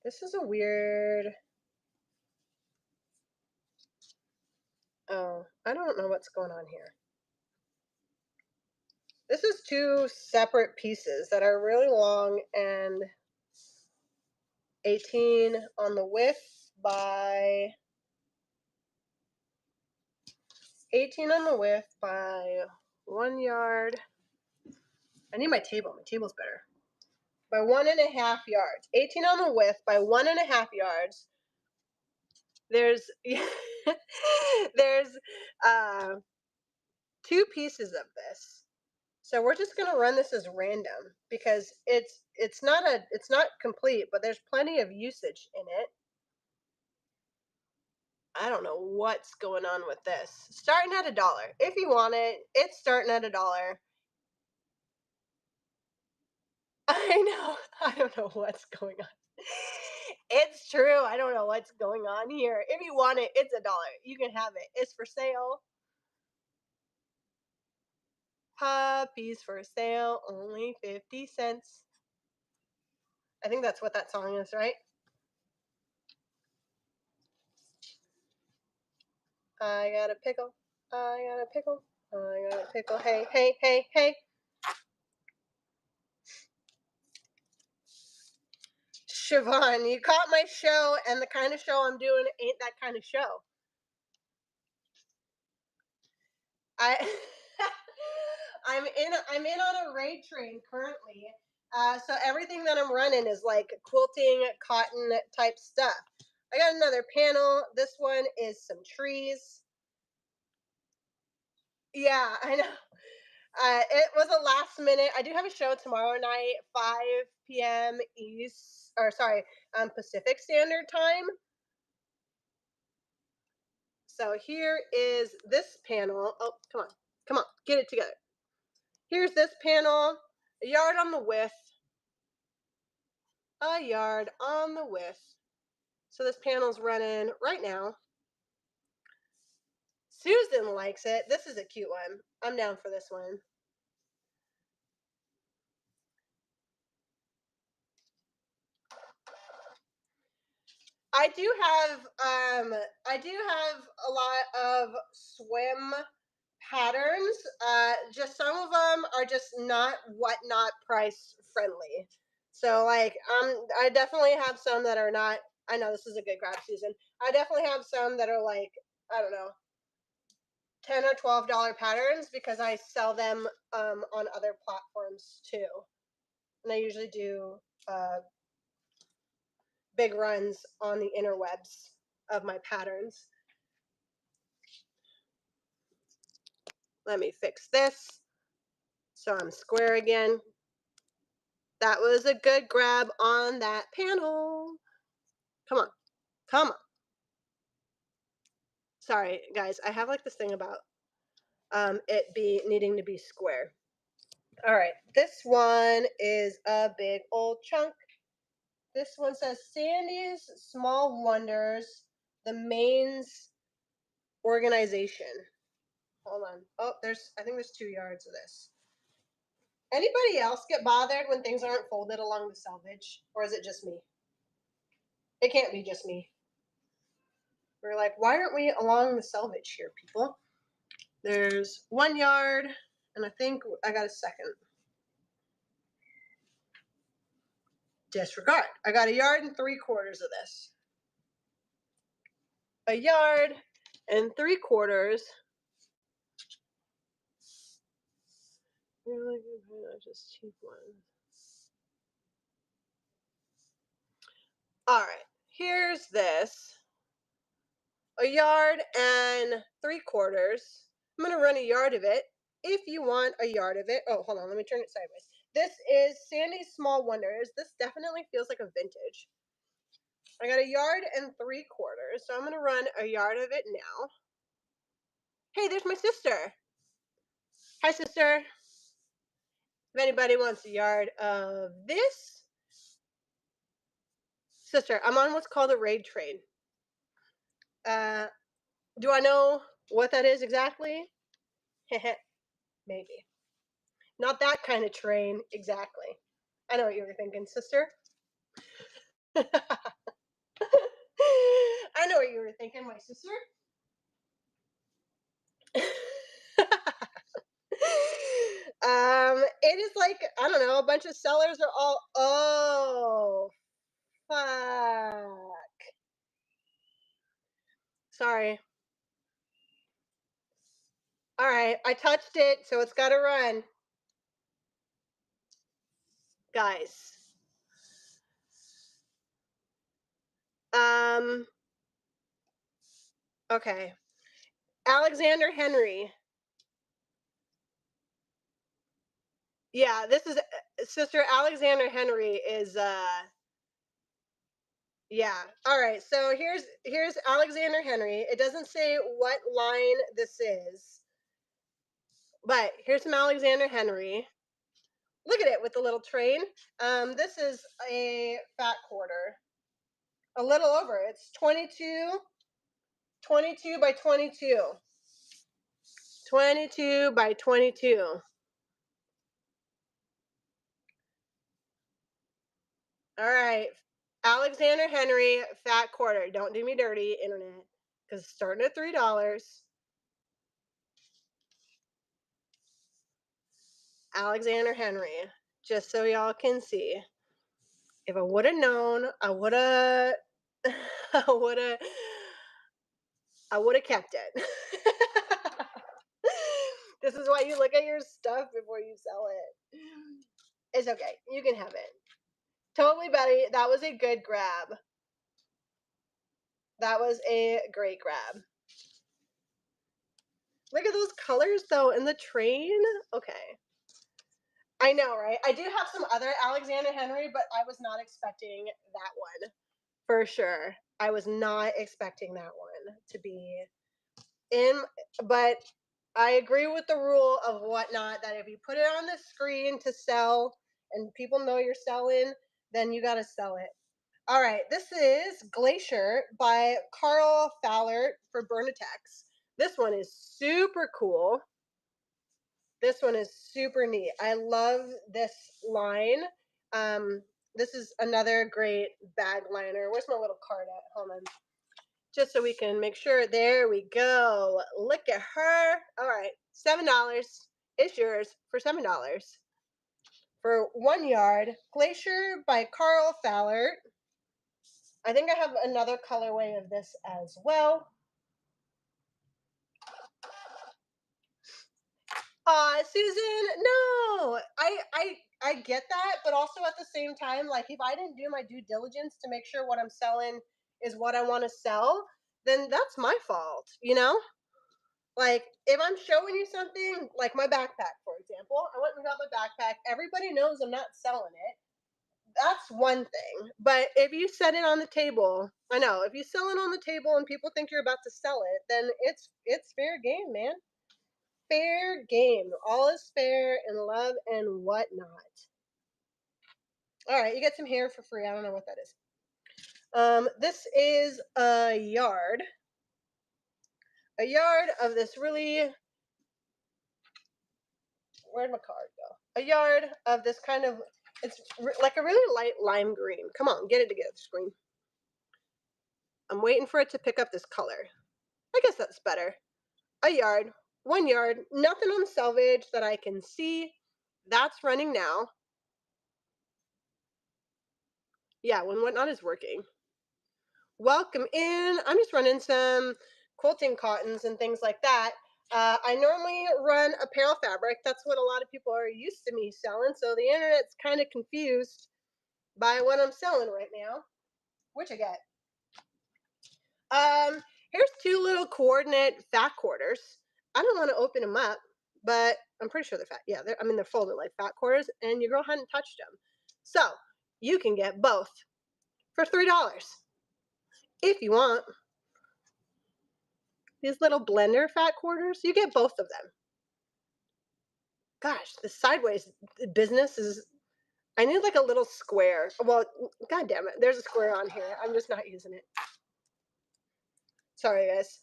This is a weird, oh, I don't know what's going on here. This is two separate pieces that are really long and 18 on the width by 18 on the width by 1 yard. I need my table. My table's better. By 1.5 yards. 18 on the width by 1.5 yards There's there's uh, two pieces of this. So we're just gonna run this as random because it's not complete, but there's plenty of usage in it. I don't know what's going on with this. Starting at $1. If you want it, it's starting at $1. I know. I don't know what's going on. It's true. I don't know what's going on here. If you want it, it's $1. You can have it. It's for sale. Puppies for sale, only 50 cents. I think that's what that song is, right? I got a pickle. I got a pickle. I got a pickle. Hey, hey, hey, hey. Siobhan, you caught my show, and the kind of show I'm doing ain't that kind of show. I I'm in on a raid train currently. So everything that I'm running is like quilting, cotton type stuff. I got another panel. This one is some trees. Yeah, I know. It was a last minute. I do have a show tomorrow night, 5 p.m. East, or sorry, Pacific Standard Time. So here is this panel. Oh, come on, get it together. Here's this panel, a yard on the width, a yard on the width. So this panel's running right now. Susan likes it. This is a cute one. I'm down for this one. I do have a lot of swim patterns. Just some of them are just not whatnot price friendly. So like I definitely have some that are not. I know this is a good grab season. I definitely have some that are like, I don't know, $10 or $12 patterns because I sell them on other platforms too, and I usually do big runs on the interwebs of my patterns. Let me fix this so I'm square again. That was a good grab on that panel. Come on, come on. Sorry, guys, I have like this thing about it needing to be square. All right, this one is a big old chunk. This one says Sandy's Small Wonders, the Maine's organization. Hold on. Oh, I think there's 2 yards of this. Anybody else get bothered when things aren't folded along the selvage? Or is it just me? It can't be just me. We're like, why aren't we along the selvage here, people? There's 1 yard, and I think I got a second. Disregard. I got 1.75 yards of this. 1.75 yards. Really good, just cheap ones. All right, here's this. 1.75 yards. I'm gonna run 1 yard of it. If you want 1 yard of it, oh, hold on, let me turn it sideways. This is Sandy's Small Wonders. This definitely feels like a vintage. I got 1.75 yards, so I'm gonna run 1 yard of it now. Hey, there's my sister. Hi, sister. If anybody wants 1 yard of this, sister, I'm on what's called a raid train. Do I know what that is exactly? Maybe. Not that kind of train, exactly. I know what you were thinking, sister. I know what you were thinking, my sister. It is like, I don't know, a bunch of sellers are all, oh, fuck. Sorry. All right, I touched it, so it's got to run. Guys. Okay. Alexander Henry. Yeah, this is Sister Alexander Henry is yeah. All right. So here's Alexander Henry. It doesn't say what line this is, but here's some Alexander Henry. Look at it with the little train. This is a fat quarter. A little over. It's 22 by 22. 22 by 22. All right. Alexander Henry, fat quarter. Don't do me dirty, internet. Because it's starting at $3. Alexander Henry. Just so y'all can see. If I would have known, I would have I would have kept it. This is why you look at your stuff before you sell it. It's okay. You can have it. Totally, Betty. That was a good grab. That was a great grab. Look at those colors though in the train. Okay. I know, right? I do have some other Alexander Henry, but I was not expecting that one for sure. I was not expecting that one to be in, but I agree with the rule of whatnot that if you put it on the screen to sell and people know you're selling, then you got to sell it. All right, this is Glacier by Carl Fowler for Bernitex. This one is super cool. This one is super neat. I love this line. This is another great bag liner. Where's my little card at? Hold on. Just so we can make sure. There we go. Look at her. All right, $7. It's yours for $7. For 1 yard, Glacier by Carl Fowler. I think I have another colorway of this as well. Susan, no. I get that, but also at the same time, like if I didn't do my due diligence to make sure what I'm selling is what I want to sell, then that's my fault, you know? Like if I'm showing you something, like my backpack, for example, I went and got my backpack. Everybody knows I'm not selling it. That's one thing. But if you set it on the table, I know, if you sell it on the table and people think you're about to sell it, then it's fair game, man. Fair game. All is fair in love and whatnot. All right, you get some hair for free. I don't know what that is. This is a yard. A yard of this really. Where'd my card go? A yard of this kind of. It's like a really light lime green. Come on, get it together, screen. I'm waiting for it to pick up this color. I guess that's better. A yard, 1 yard, nothing on selvage that I can see. That's running now. Yeah, when whatnot is working. Welcome in. I'm just running some quilting cottons and things like that. I normally run apparel fabric. That's what a lot of people are used to me selling. So the internet's kind of confused by what I'm selling right now. Which I get. Here's two little coordinate fat quarters. I don't want to open them up, but I'm pretty sure they're fat. Yeah, they're folded like fat quarters, and your girl hadn't touched them. So you can get both for $3 if you want. These little blender fat quarters, you get both of them. Gosh, the sideways business is. I need like a little square. Well, god damn it, there's a square on here. I'm just not using it. Sorry, guys.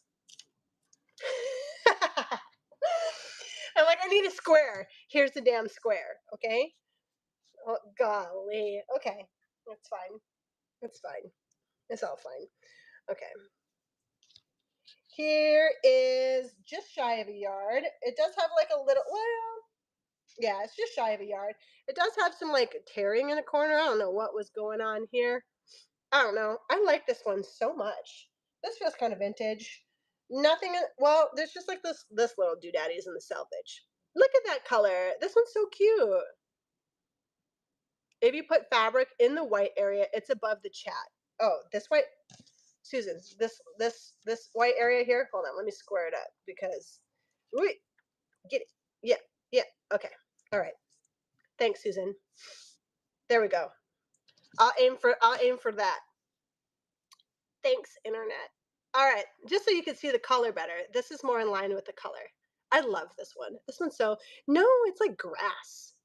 I'm like, I need a square. Here's the damn square, okay? Oh, golly. Okay, that's fine. It's fine. It's all fine. Okay. Here is just shy of a yard. It does have like a little, well, yeah, it's just shy of a yard. It does have some like tearing in the corner. I don't know what was going on here. I don't know. I like this one so much. This feels kind of vintage. Nothing. Well, there's just like this little doodaddies in the selvage. Look at that color. This one's so cute. If you put fabric in the white area, it's above the chat. Oh, this white. Susan, this white area here. Hold on, let me square it up because wait, get it. Yeah, yeah. Okay. All right. Thanks, Susan. There we go. I'll aim for that. Thanks, internet. All right, just so you can see the color better. This is more in line with the color. I love this one. This one's so no, it's like grass.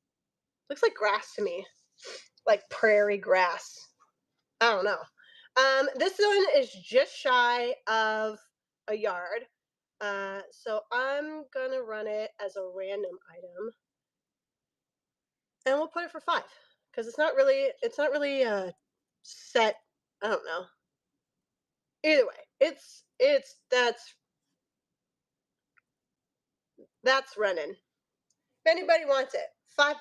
Looks like grass to me, like prairie grass. I don't know. This one is just shy of a yard. So I'm gonna run it as a random item, and we'll put it for 5 because it's not really set. I don't know. Either way, it's that's running. If anybody wants it, $5.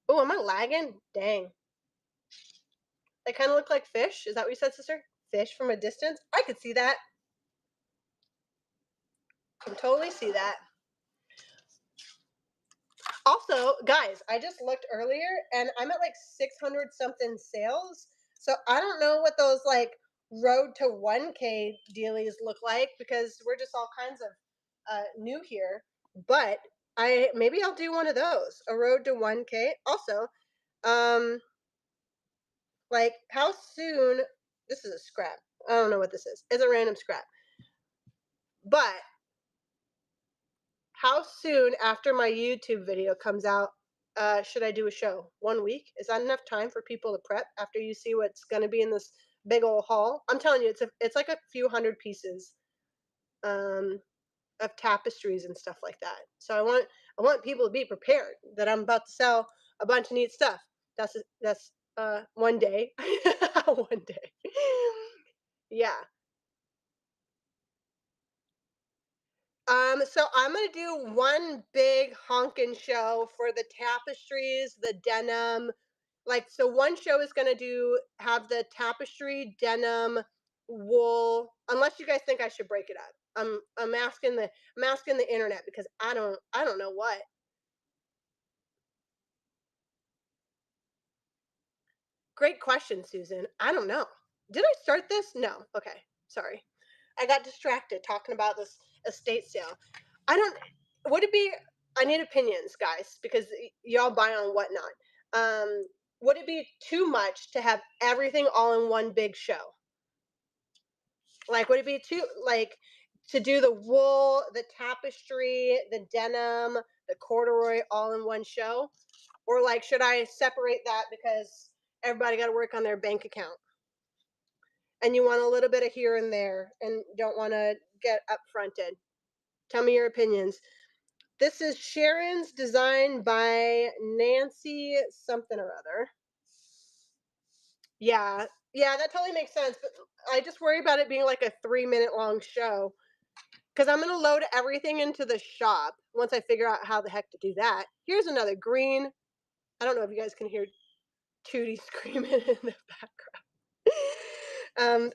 Oh, am I lagging? Dang. They kind of look like fish. Is that what you said, sister? Fish from a distance? I could see that. Can totally see that. Also, guys, I just looked earlier and I'm at like 600 something sales. So I don't know what those like road to 1K dealies look like because we're just all kinds of new here. But maybe I'll do one of those, a road to 1K. Also, like how soon? This is a scrap. I don't know what this is. It's a random scrap. But how soon after my YouTube video comes out should I do a show? 1 week? Is that enough time for people to prep after you see what's going to be in this big old haul? I'm telling you, it's like a few hundred pieces of tapestries and stuff like that. So I want people to be prepared that I'm about to sell a bunch of neat stuff. That's one day, one day. Yeah. So I'm gonna do one big honkin' show for the tapestries, the denim. Like, so one show is gonna have the tapestry, denim, wool. Unless you guys think I should break it up. I'm asking the internet because I don't know what. Great question, Susan. I don't know. Did I start this? No. Okay. Sorry. I got distracted talking about this estate sale. I don't. Would it be? I need opinions, guys, because y'all buy on whatnot. Would it be too much to have everything all in one big show? Like, would it be too like to do the wool, the tapestry, the denim, the corduroy all in one show, or like should I separate that because everybody got to work on their bank account? And you want a little bit of here and there and don't want to get upfronted. Tell me your opinions. This is Sharon's design by Nancy something or other. Yeah, yeah, that totally makes sense. But I just worry about it being like a 3-minute long show because I'm going to load everything into the shop once I figure out how the heck to do that. Here's another green. I don't know if you guys can hear Tootie screaming in the background.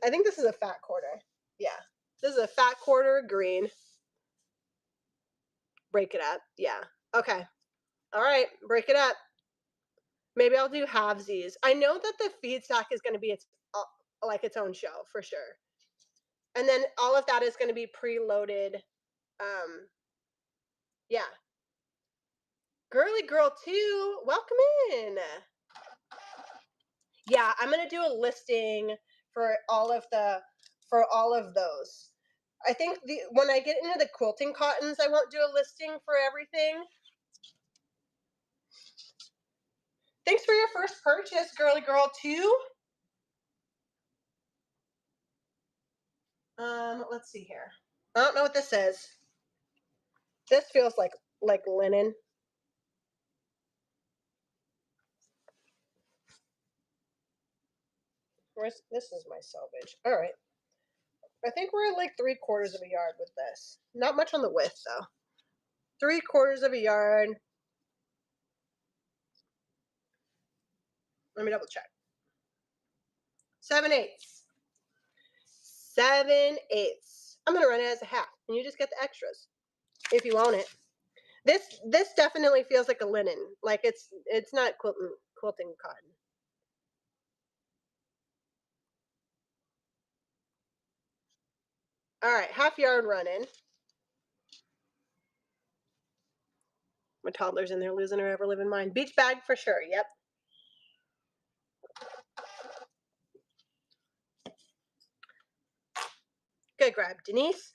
I think this is a fat quarter. Yeah, this is a fat quarter green. Break it up. Yeah. Okay. All right. Break it up. Maybe I'll do halvesies. I know that the feedstock is going to be its own show for sure, and then all of that is going to be preloaded. Yeah. Girly girl 2, welcome in. Yeah, I'm gonna do a listing for all of those. I think when I get into the quilting cottons, I won't do a listing for everything. Thanks for your first purchase, Girly Girl 2. Let's see here. I don't know what this is. This feels like linen. This is my selvage. All right. I think we're at like 3/4 of a yard with this. Not much on the width though. 3/4 of a yard. Let me double check. 7/8. 7/8. I'm gonna run it as a half, and you just get the extras if you own it. This definitely feels like a linen. Like it's not quilting cotton. All right, half yard running. My toddler's in there losing her ever living mind. Beach bag for sure. Yep. Good grab, Denise.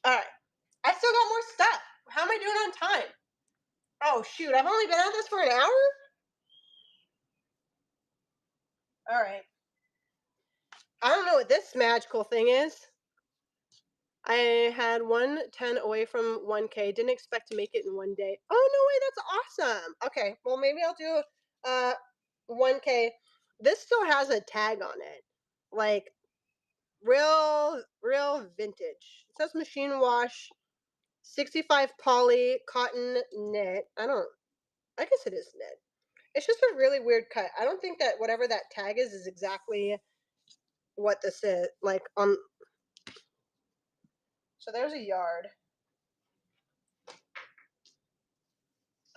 All right. I still got more stuff. How am I doing on time? Oh, shoot. I've only been at this for an hour? All right. I don't know what this magical thing is. I had 110 away from 1K. Didn't expect to make it in one day. Oh, no way. That's awesome. Okay. Well, maybe I'll do 1K. This still has a tag on it. Like, real vintage. It says machine wash, 65 poly, cotton knit. I guess it is knit. It's just a really weird cut. I don't think that whatever that tag is exactly what this is. Like, so there's a yard.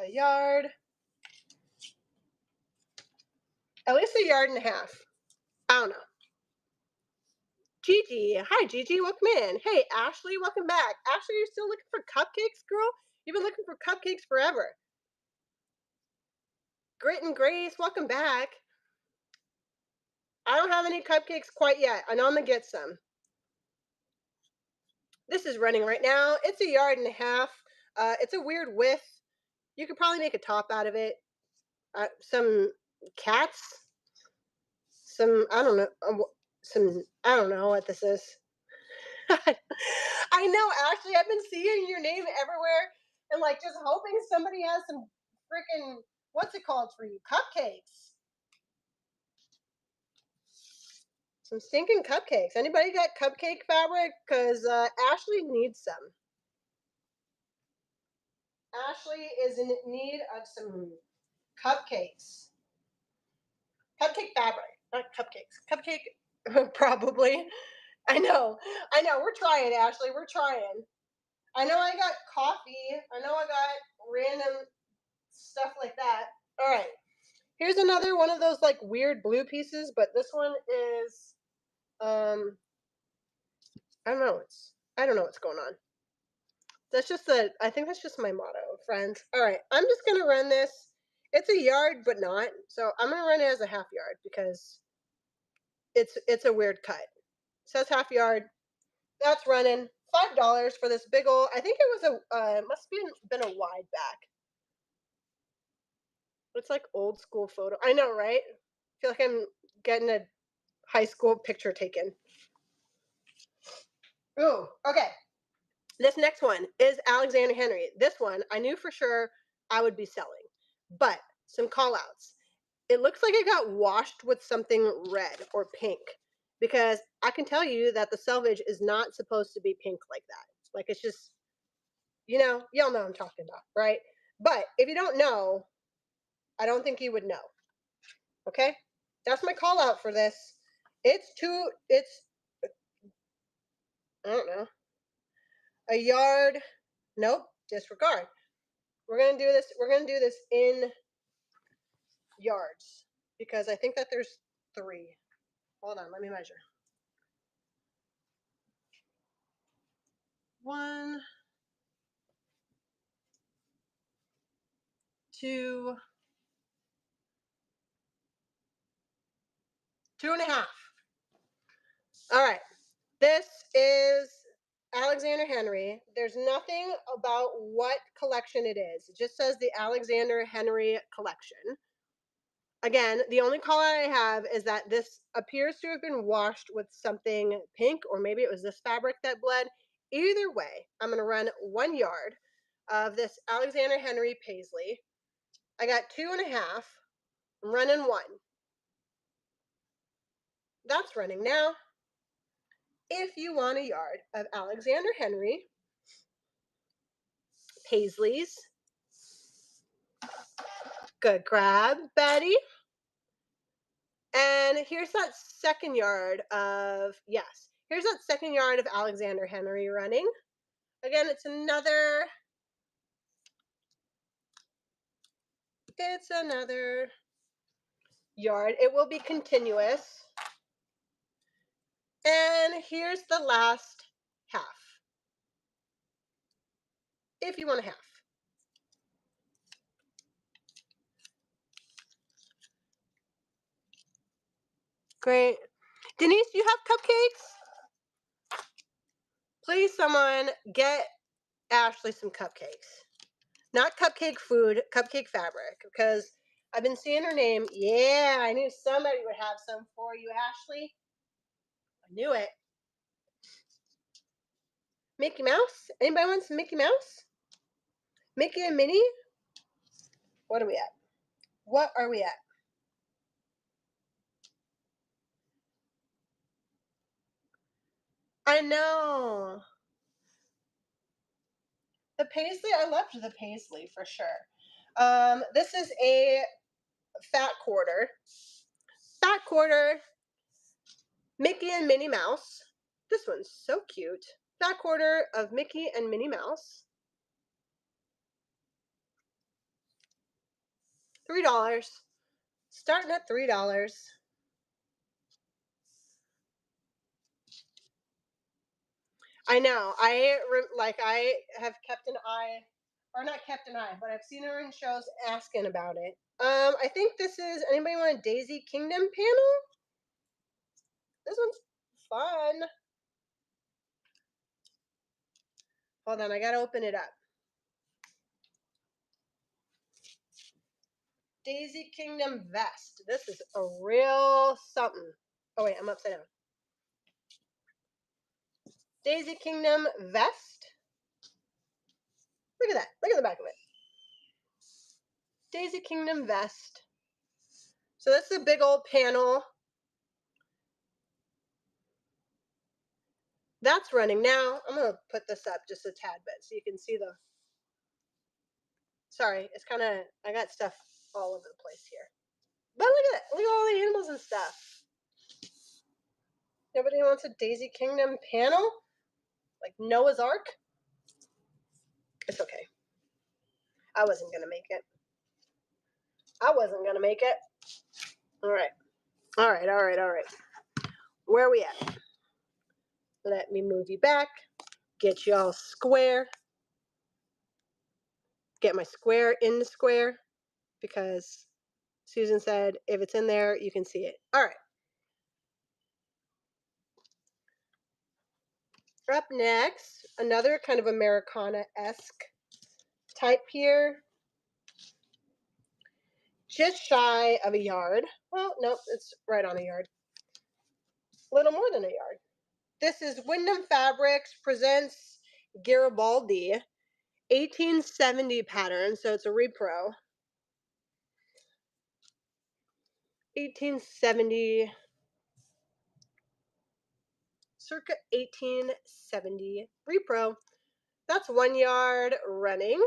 A yard. At least a yard and a half. I don't know. Gigi. Hi, Gigi. Welcome in. Hey, Ashley. Welcome back. Ashley, you're still looking for cupcakes, girl? You've been looking for cupcakes forever. Grit and Grace. Welcome back. I don't have any cupcakes quite yet. I know I'm going to get some. This is running right now. It's a yard and a half. It's a weird width. You could probably make a top out of it. Some cats. I don't know what this is. I know, Ashley. I've been seeing your name everywhere and like just hoping somebody has some freaking, what's it called for you? Cupcakes. Some stinking cupcakes. Anybody got cupcake fabric? Because Ashley needs some. Ashley is in need of some cupcakes. Cupcake fabric, not cupcakes. Cupcake, probably. I know. We're trying, Ashley. We're trying. I know I got coffee. I know I got random stuff like that. All right. Here's another one of those like weird blue pieces, but this one is I don't know. I don't know what's going on. I think that's just my motto, friends. All right. I'm just going to run this. It's a yard but not. So I'm going to run it as a half yard because it's a weird cut. It says half yard. That's running $5 for this big old. I think it was it must have been a wide back. It's like old school photo. I know, right? I feel like I'm getting a high school picture taken. Ooh, okay. This next one is Alexander Henry. This one I knew for sure I would be selling, but some call outs. It looks like it got washed with something red or pink because I can tell you that the selvage is not supposed to be pink like that. Like it's just, y'all know what I'm talking about, right? But if you don't know, I don't think you would know. Okay? That's my call out for this. I don't know. A yard. Nope, disregard. We're going to do this in yards because I think that there's 3. Hold on, let me measure. 1, 2, 2.5. All right. This is Alexander Henry. There's nothing about what collection it is. It just says the Alexander Henry collection. Again, the only call I have is that this appears to have been washed with something pink, or maybe it was this fabric that bled. Either way, I'm going to run 1 yard of this Alexander Henry Paisley. I got 2.5. I'm running 1. That's running now. If you want a yard of Alexander Henry Paisleys, good grab, Betty. And here's that second yard of, yes, here's that second yard of Alexander Henry running. Again, it's another yard. It will be continuous. And here's the last half, if you want a half. Great. Denise, you have cupcakes? Please, someone get Ashley some cupcakes. Not cupcake food, cupcake fabric, because I've been seeing her name. Yeah, I knew somebody would have some for you, Ashley. I knew it. Mickey Mouse? Anybody want some Mickey Mouse? Mickey and Minnie? What are we at? What are we at? I know. The paisley, I loved the paisley for sure. This is a fat quarter. Fat quarter, Mickey and Minnie Mouse. This one's so cute. Fat quarter of Mickey and Minnie Mouse. $3. Starting at $3. I know. I have kept an eye, or not kept an eye, but I've seen her in shows asking about it. I think this is, anybody want a Daisy Kingdom panel? This one's fun. Hold on, I gotta open it up. Daisy Kingdom vest. This is a real something. Oh wait, I'm upside down. Daisy Kingdom vest. Look at that. Look at the back of it. Daisy Kingdom vest. So that's a big old panel. That's running now. I'm going to put this up just a tad bit so you can see the... Sorry, it's kind of... I got stuff all over the place here. But look at it. Look at all the animals and stuff. Nobody wants a Daisy Kingdom panel? Like Noah's Ark? It's okay. I wasn't going to make it. I wasn't going to make it. All right. All right, all right, all right. Where are we at? Let me move you back. Get you all square. Get my square in the square because Susan said if it's in there, you can see it. All right. Up next, another kind of Americana-esque type here. Just shy of a yard. Well, nope, it's right on a yard. A little more than a yard. This is Wyndham Fabrics presents Garibaldi 1870 pattern, so it's a repro. 1870, circa 1870 repro. That's 1 yard running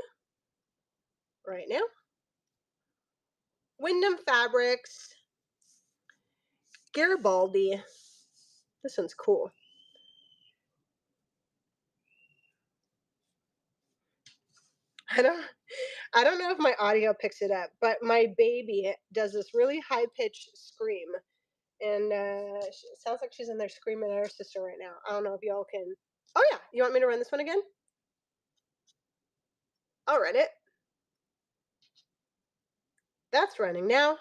right now. Wyndham Fabrics, Garibaldi. This one's cool. I don't know if my audio picks it up, but my baby does this really high-pitched scream. And it sounds like she's in there screaming at her sister right now. I don't know if y'all can... Oh, yeah. You want me to run this one again? I'll run it. That's running now.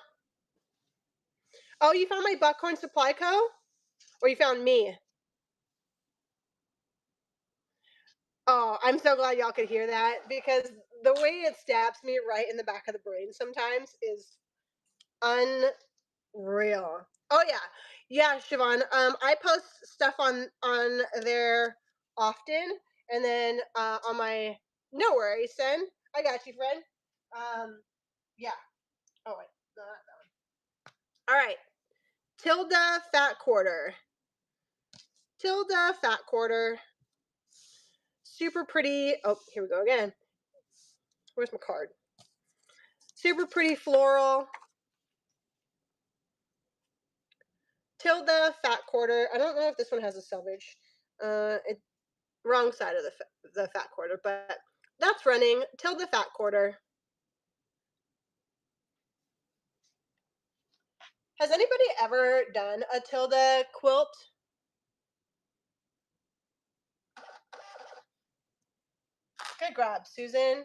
Oh, you found my Buckhorn Supply Co.? Or you found me? Oh, I'm so glad y'all could hear that because the way it stabs me right in the back of the brain sometimes is unreal. Oh yeah. Yeah, Siobhan. I post stuff on there often and then on my no worries, son. I got you, friend. Yeah. Oh wait, no, not that one. All right. Tilda fat quarter. Tilda fat quarter. Super pretty. Oh, here we go again. Where's my card? Super pretty floral. Tilda fat quarter. I don't know if this one has a selvage. Wrong side of the fat quarter, but that's running. Tilda fat quarter. Has anybody ever done a Tilda quilt? Good grab, Susan.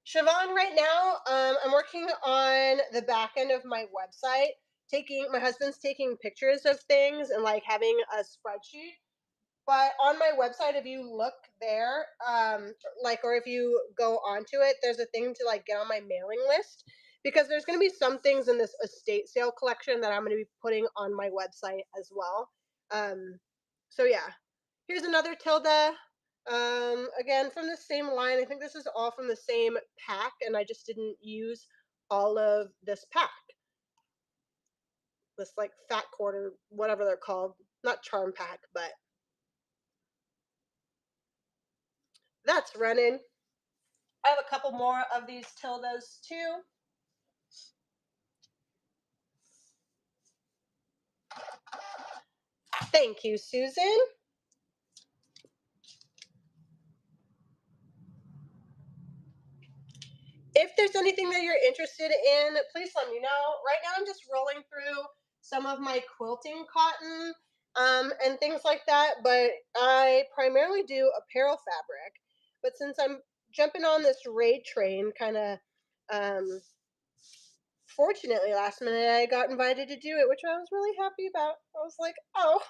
Siobhan, right now, I'm working on the back end of my website. My husband's taking pictures of things and like having a spreadsheet. But on my website, if you look there, or if you go onto it, there's a thing to like get on my mailing list because there's going to be some things in this estate sale collection that I'm going to be putting on my website as well. So yeah, here's another Tilda. Again, from the same line. I think this is all from the same pack, and I just didn't use all of this pack. This like fat quarter, whatever they're called. Not charm pack, but that's running. I have a couple more of these Tildas too. Thank you, Susan. If there's anything that you're interested in, please let me know. Right now I'm just rolling through some of my quilting cotton and things like that, but I primarily do apparel fabric. But since I'm jumping on this raid train, kind of fortunately last minute I got invited to do it, which I was really happy about. I was like, oh,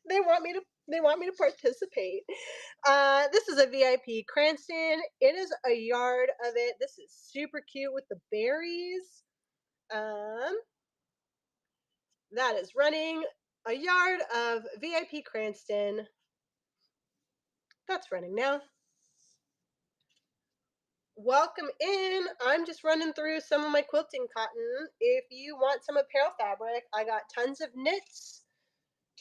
they want me to participate. This is a VIP Cranston. It is a yard of it. This is super cute with the berries. That is running a yard of VIP Cranston. That's running now. Welcome in. I'm just running through some of my quilting cotton. If you want some apparel fabric, I got tons of knits,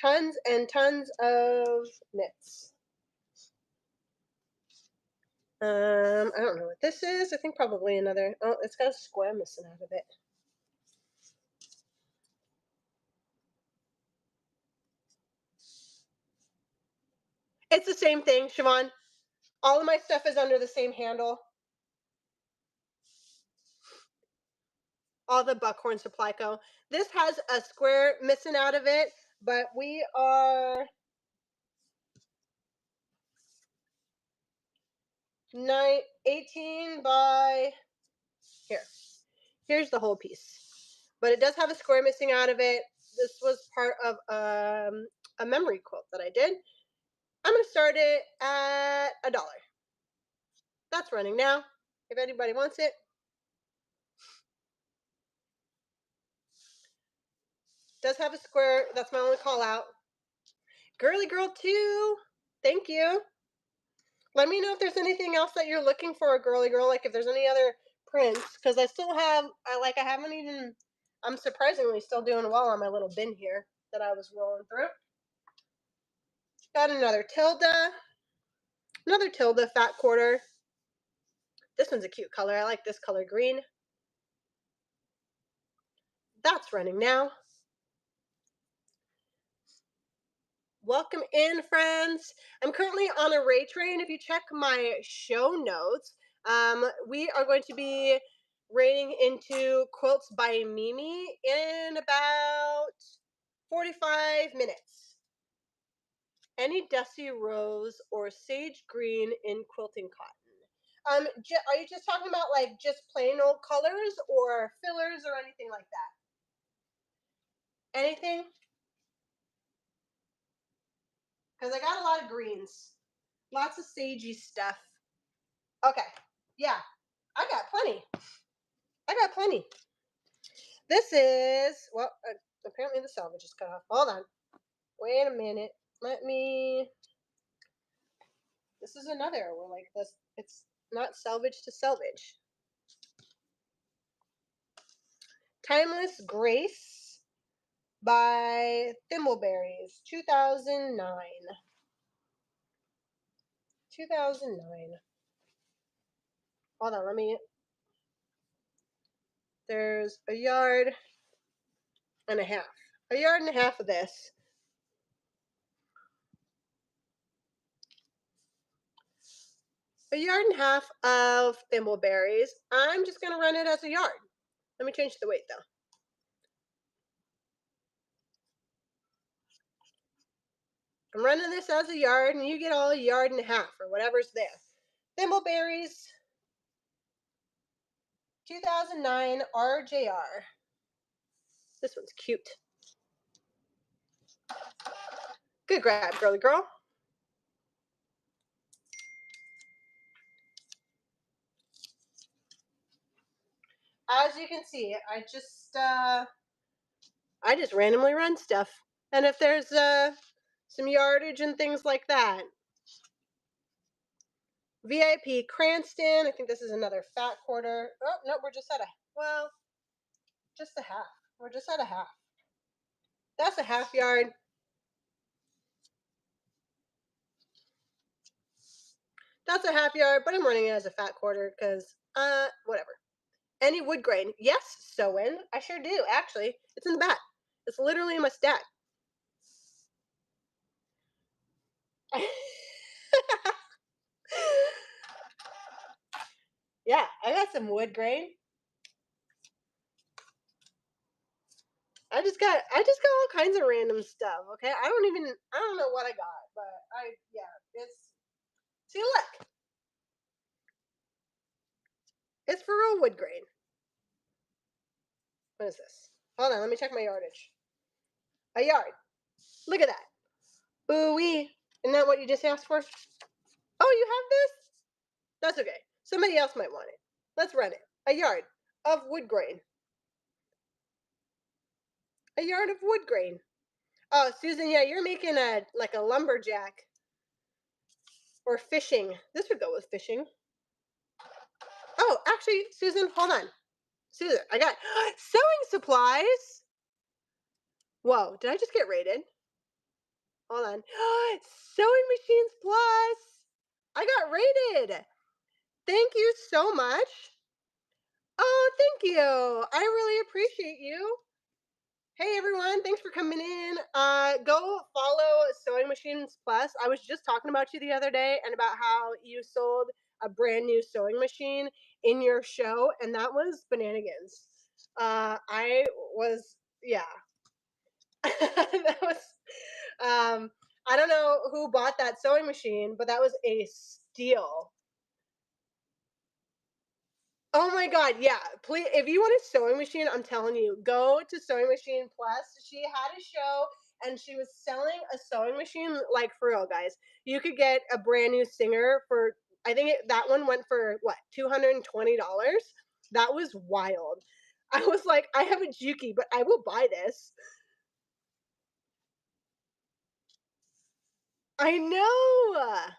tons and tons of knits. I don't know what this is. I think probably another. Oh, it's got a square missing out of it. It's the same thing, Siobhan. All of my stuff is under the same handle. All the Buckhorn Supply Co. This has a square missing out of it, but we are 18 by here. Here's the whole piece, but it does have a square missing out of it. This was part of a memory quilt that I did. I'm gonna start it at $1. That's running now. If anybody wants it. Does have a square. That's my only call out. Girly Girl 2. Thank you. Let me know if there's anything else that you're looking for, a girly girl. Like if there's any other prints, because I still have. I haven't even. I'm surprisingly still doing well on my little bin here that I was rolling through. Got another Tilda. Another Tilda fat quarter. This one's a cute color. I like this color green. That's running now. Welcome in, friends. I'm currently on a raid train. If you check my show notes, we are going to be raiding into Quilts by Mimi in about 45 minutes. Any dusty rose or sage green in quilting cotton? Are you just talking about like just plain old colors or fillers or anything like that? Anything? Because I got a lot of greens. Lots of sagey stuff. Okay. Yeah. I got plenty. This is, well, apparently the salvage is cut off. Hold on. Wait a minute. This is another where like this, it's not salvage to salvage. Timeless Grace by Thimbleberries, 2009. 2009. Hold on, there's a yard and a half. A yard and a half of this. A yard and a half of Thimbleberries. I'm just going to run it as a yard. Let me change the weight though. I'm running this as a yard, and you get all a yard and a half or whatever's there. Thimbleberries, 2009 RJR. This one's cute. Good grab, girly girl. As you can see, I just randomly run stuff. And if there's some yardage and things like that. VIP Cranston. I think this is another fat quarter. Oh, no, we're just at just a half. We're just at a half. That's a half yard. That's a half yard, but I'm running it as a fat quarter because, whatever. Any wood grain? Yes, Sowen. I sure do, actually. It's in the back. It's literally in my stack. Yeah, I got some wood grain. I just got all kinds of random stuff, okay? I don't know what I got, but see, look. It's for real wood grain. What is this? Hold on, let me check my yardage. A yard. Look at that. Ooh-wee. Isn't that what you just asked for? Oh, you have this? That's okay. Somebody else might want it. Let's run it. A yard of wood grain. A yard of wood grain. Oh, Susan, yeah, you're making a lumberjack or fishing. This would go with fishing. Oh, actually, Susan, hold on. Susan, I got sewing supplies. Whoa, did I just get rated? Hold on. Sewing machines plus. I got rated. Thank you so much. Oh, thank you. I really appreciate you. Hey everyone, thanks for coming in. Go follow Sewing Machines Plus. I was just talking about you the other day and about how you sold a brand new sewing machine in your show, and that was bananigans. I was, yeah. That was, I don't know who bought that sewing machine, but that was a steal. Oh my God, yeah. Please, if you want a sewing machine, I'm telling you, go to Sewing Machine Plus. She had a show and she was selling a sewing machine like for real, guys. You could get a brand new Singer for, I think that one went for what, $220? That was wild. I was like, I have a Juki, but I will buy this. I know.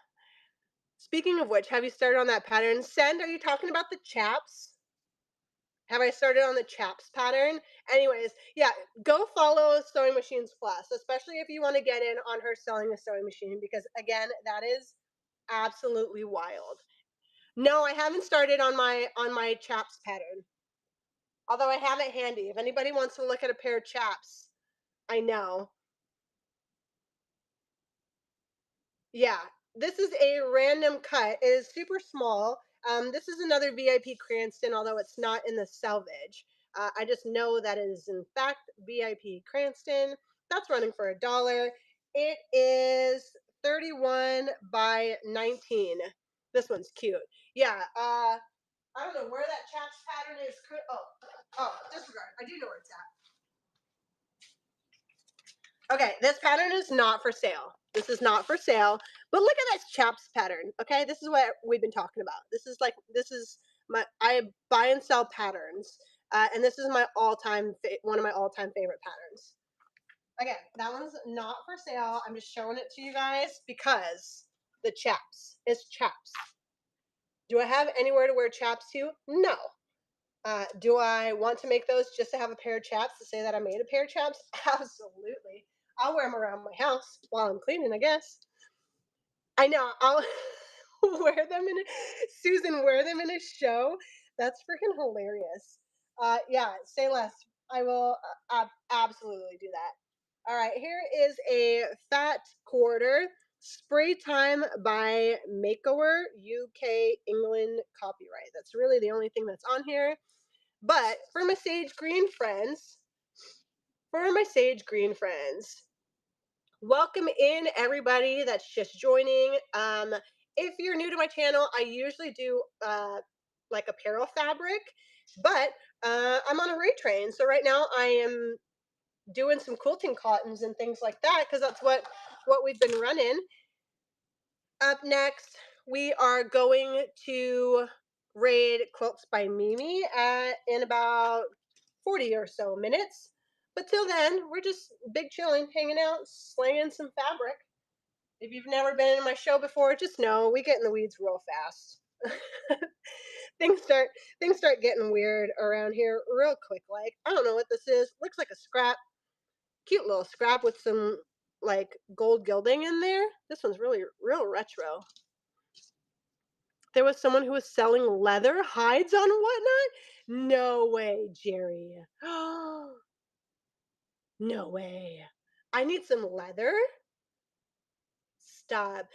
Speaking of which, have you started on that pattern? Send, are you talking about the chaps? Have I started on the chaps pattern? Anyways, yeah, go follow Sewing Machines Plus, especially if you want to get in on her selling a sewing machine, because again, that is absolutely wild. No, I haven't started on my chaps pattern. Although I have it handy. If anybody wants to look at a pair of chaps, I know. Yeah, this is a random cut. It is super small. This is another VIP Cranston, although it's not in the selvage. I just know that it is in fact VIP Cranston. That's running for $1. It is 31 by 19. This one's cute. Yeah, I don't know where that chaps pattern is. Oh, disregard. I do know where it's at. Okay, this pattern is not for sale. This is not for sale. But look at this chaps pattern. Okay, this is what we've been talking about. This is I buy and sell patterns, and this is my one of my all-time favorite patterns. Again, that one's not for sale. I'm just showing it to you guys because the chaps is chaps. Do I have anywhere to wear chaps to? No. Do I want to make those just to have a pair of chaps to say that I made a pair of chaps? Absolutely. I'll wear them around my house while I'm cleaning, I guess. I know. I'll wear them Susan, wear them in a show. That's freaking hilarious. Yeah, say less. I will absolutely do that. All right, here is a fat quarter. Spray Time by Makeover, UK, England copyright. That's really the only thing that's on here. But for my sage green friends, Welcome in everybody that's just joining. If you're new to my channel, I usually do like apparel fabric, but I'm on a retrain. So right now I am doing some quilting cottons and things like that because that's what we've been running. Up next, we are going to raid Quilts by Mimi in about 40 or so minutes. But till then, we're just big chilling, hanging out, slinging some fabric. If you've never been in my show before, just know we get in the weeds real fast. things start getting weird around here real quick. Like, I don't know what this is. Looks like a scrap. Cute little scrap with some like gold gilding in there. This one's really real retro. There was someone who was selling leather hides on whatnot. No way, Jerry. No way. I need some leather. Stop.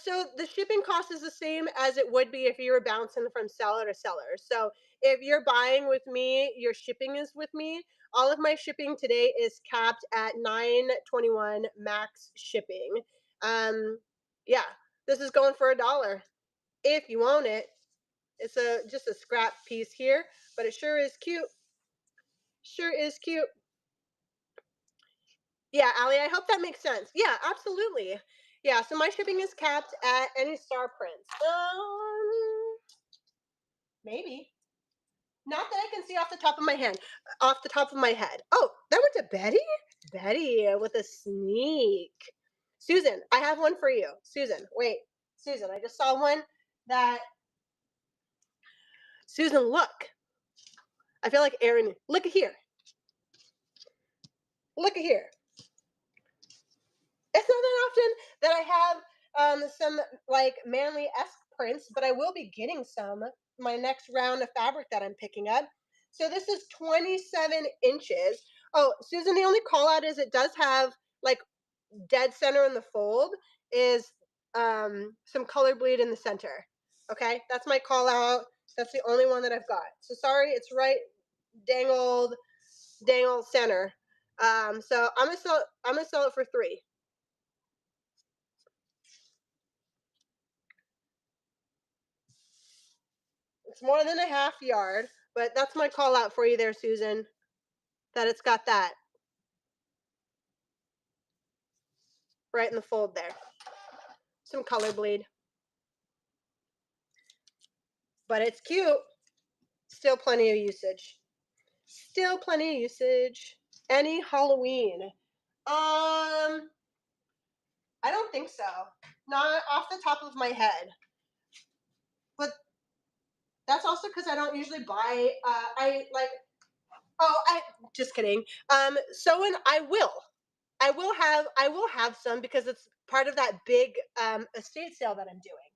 So the shipping cost is the same as it would be if you were bouncing from seller to seller. So if you're buying with me, your shipping is with me. All of my shipping today is capped at $9.21 max shipping. Yeah, this is going for $1 if you own it. It's just a scrap piece here, but it sure is cute. Sure is cute. Yeah, Allie, I hope that makes sense. Yeah, absolutely. Yeah, so my shipping is capped at any star prints. Maybe. Not that I can see off the top of my head. Off the top of my head. Oh, that went to Betty? Betty with a sneak. Susan, I have one for you. Susan, wait. Susan, I just saw one that Susan, look. I feel like Erin. Look at here. Look at here. It's not that often that I have some like manly-esque prints, but I will be getting some my next round of fabric that I'm picking up. So this is 27 inches. Oh, Susan, the only call out is it does have like dead center in the fold is some color bleed in the center. Okay, that's my call out. That's the only one that I've got. So sorry, it's right dangled center. So I'm gonna sell it for $3. It's more than a half yard, but that's my call out for you there, Susan, that it's got that right in the fold there. Some color bleed. But it's cute. Still plenty of usage. Still plenty of usage. Any Halloween? I don't think so. Not off the top of my head. But that's also because I don't usually buy, I just kidding. So and I will have some because it's part of that big estate sale that I'm doing.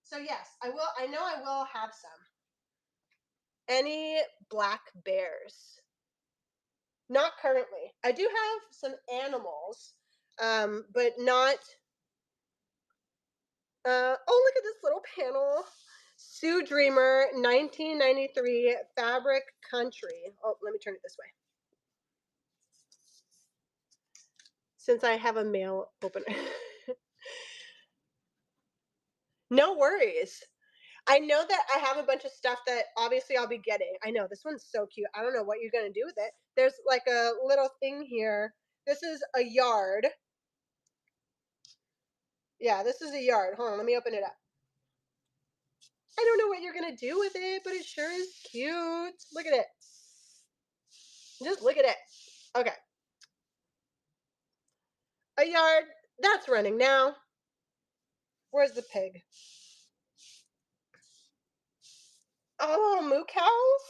So yes, I will. I know I will have some. Any black bears? Not currently. I do have some animals, but not. Oh, look at this little panel. Sue Dreamer, 1993 Fabric Country. Oh, let me turn it this way. Since I have a mail opener. No worries. I know that I have a bunch of stuff that obviously I'll be getting. I know this one's so cute. I don't know what you're going to do with it. There's like a little thing here. This is a yard. Yeah, this is a yard. Hold on, let me open it up. I don't know what you're going to do with it, but it sure is cute. Look at it. Just look at it. Okay. A yard. That's running now. Where's the pig? Oh, moo cows.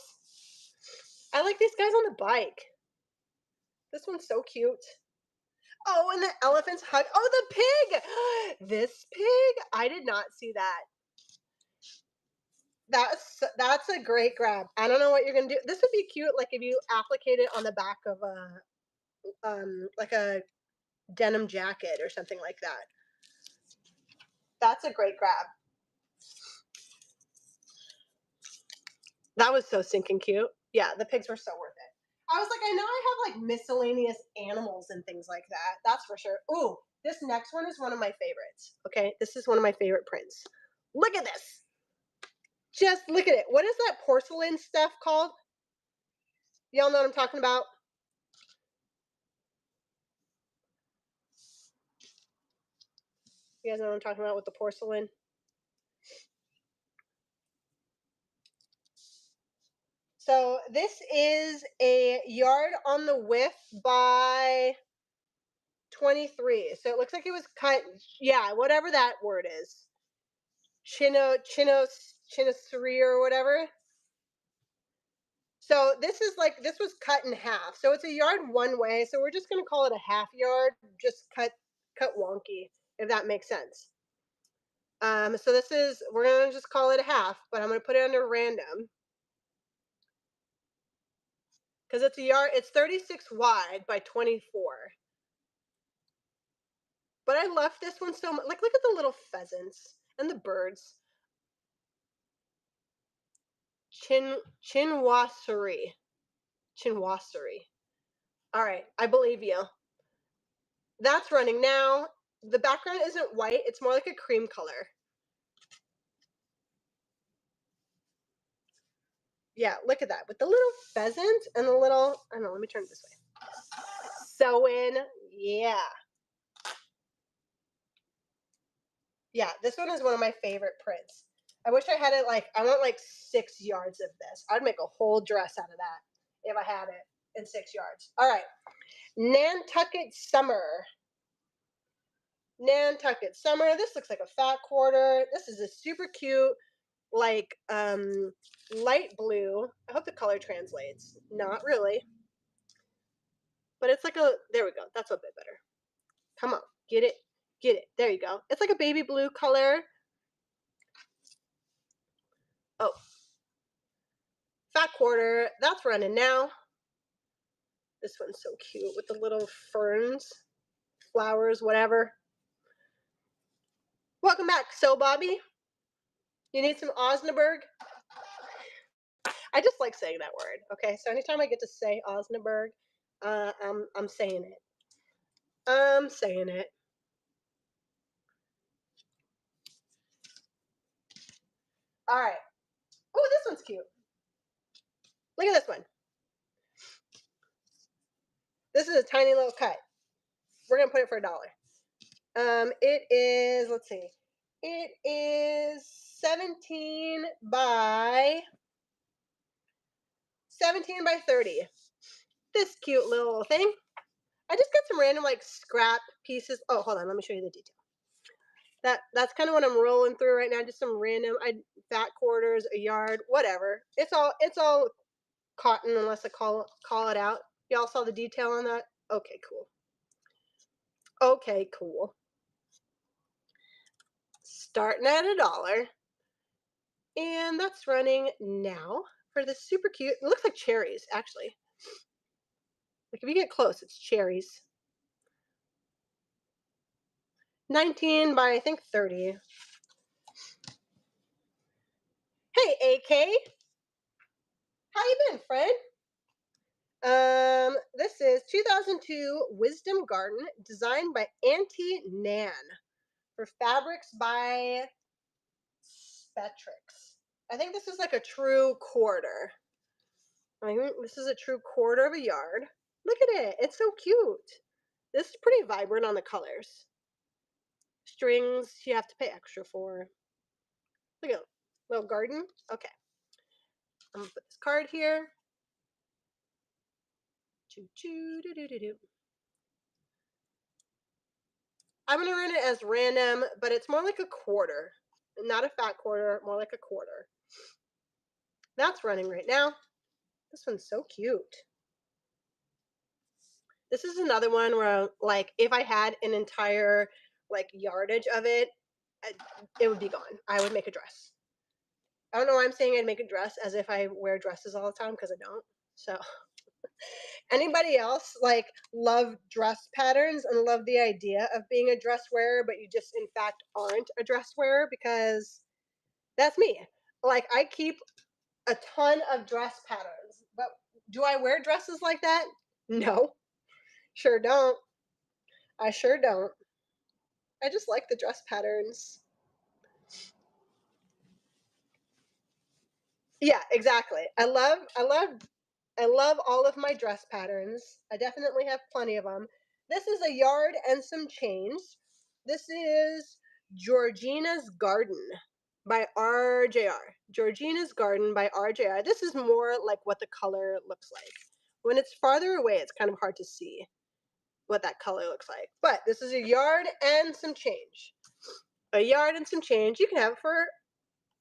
I like these guys on the bike. This one's so cute. Oh, and the elephant's hug. Oh, the pig. This pig. I did not see that. That's a great grab. I don't know what you're gonna do. This would be cute, like if you applicate it on the back of a like a denim jacket or something like that. That's a great grab. That was so stinking cute. Yeah, the pigs were so worth it. I was like, I know I have like miscellaneous animals and things like that. That's for sure. Ooh, this next one is one of my favorites. Okay, this is one of my favorite prints. Look at this. Just look at it. What is that porcelain stuff called? Y'all know what I'm talking about? You guys know what I'm talking about with the porcelain? So this is a yard on the whiff by 23. So it looks like it was cut, yeah, whatever that word is. Chinoiserie or whatever. So this is like, this was cut in half. So it's a yard one way. So we're just going to call it a half yard, just cut wonky, if that makes sense. So this is, we're going to just call it a half, but I'm going to put it under random. Because it's a yard, it's 36 wide by 24. But I love this one so much. Like, look at the little pheasants and the birds. Chinoiserie. Chinoiserie. All right, I believe you. That's running now. The background isn't white, it's more like a cream color. Yeah, look at that. With the little pheasant and the little, I don't know, let me turn it this way. Sewing, yeah. Yeah, this one is one of my favorite prints. I wish I had it like, I want like 6 yards of this. I'd make a whole dress out of that if I had it in 6 yards. All right, Nantucket Summer. Nantucket Summer. This looks like a fat quarter. This is a super cute, like light blue. I hope the color translates. Not really. But it's like a, there we go. That's a bit better. Come on, get it. Get it. There you go. It's like a baby blue color. Oh. Fat quarter. That's running now. This one's so cute with the little ferns, flowers, whatever. Welcome back, So Bobby. You need some Osnaburg? I just like saying that word. Okay, so anytime I get to say Osnaburg, I'm saying it. I'm saying it. All right. Oh, this one's cute. Look at this one. This is a tiny little cut. We're gonna put it for $1. It is, let's see, it is 17 by 30. This cute little thing. I just got some random like scrap pieces. Oh, hold on, let me show you the detail. That's kind of what I'm rolling through right now. Just some random fat quarters, a yard, whatever. It's all cotton unless I call it out. Y'all saw the detail on that? Okay, cool. Okay, cool. Starting at $1. And that's running now for this super cute. It looks like cherries, actually. Like if you get close, it's cherries. 19 by I think 30. Hey, AK. How you been, friend? This is 2002 Wisdom Garden, designed by Auntie Nan for fabrics by Spetrix. I think this is like a true quarter. I mean, this is a true quarter of a yard. Look at it. It's so cute. This is pretty vibrant on the colors. Strings you have to pay extra for. Look at little garden. Okay. I'm gonna put this card here. Choo choo doo doo doo doo. I'm gonna run it as random, but it's more like a quarter. Not a fat quarter, more like a quarter. That's running right now. This one's so cute. This is another one where, like, if I had an entire, like, yardage of it, it would be gone. I would make a dress. I don't know why I'm saying I'd make a dress as if I wear dresses all the time, because I don't. So, anybody else, like, love dress patterns and love the idea of being a dress wearer, but you just, in fact, aren't a dress wearer? Because that's me. Like, I keep a ton of dress patterns, but Do I wear dresses like that? No, sure don't. I sure don't. I just like the dress patterns. Yeah, exactly. I love all of my dress patterns. I definitely have plenty of them. This is a yard and some chains. This is Georgina's Garden by RJR. Georgina's Garden by RJR. This is more like what the color looks like. When it's farther away, it's kind of hard to see what that color looks like. But this is a yard and some change. A yard and some change. You can have it for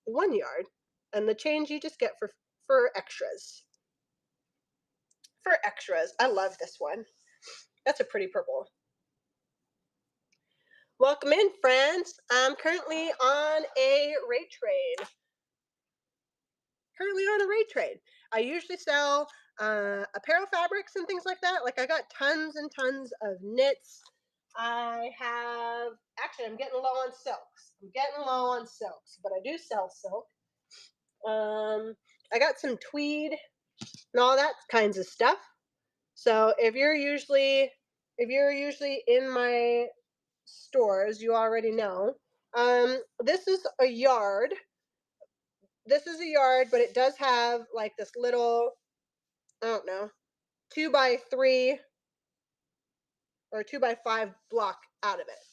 1 yard, and the change you just get for extras. For extras. I love this one. That's a pretty purple. Welcome in, friends. I'm currently on a rate trade. I usually sell apparel fabrics and things like that. Like I got tons and tons of knits. Actually, I'm getting low on silks. But I do sell silk. I got some tweed and all that kinds of stuff. So if you're usually in my stores, you already know. This is a yard. But it does have like this little, I don't know, 2x3 or 2x5 block out of it.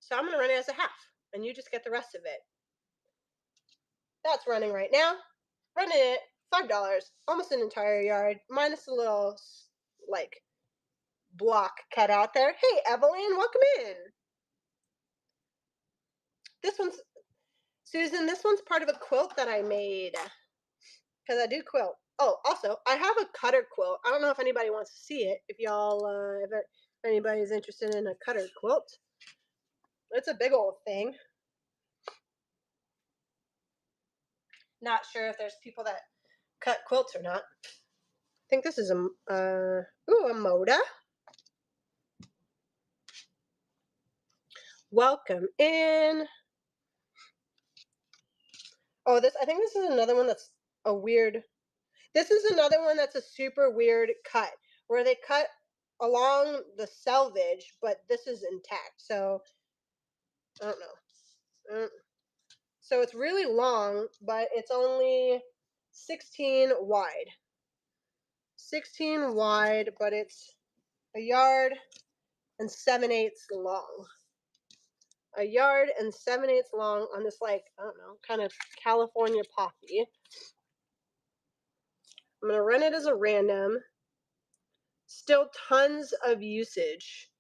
So I'm gonna run it as a half, and you just get the rest of it. That's running right now. Running it $5, almost an entire yard, minus a little like block cut out there. Hey Evelyn, welcome in. This one's Susan. This one's part of a quilt that I made because I do quilt. Oh, also I have a cutter quilt. I don't know if anybody wants to see it. If y'all, if anybody's interested in a cutter quilt, it's a big old thing. Not sure if there's people that cut quilts or not. I think this is a Moda. Welcome in. Oh, I think this is another one that's a weird. This is another one that's a super weird cut where they cut along the selvage, but this is intact. So I don't know. So it's really long, but it's only 16 wide. 16 wide, but it's a yard and 7/8 long. A yard and 7/8 long on this, like, I don't know, kind of California poppy. I'm going to run it as a random. Still tons of usage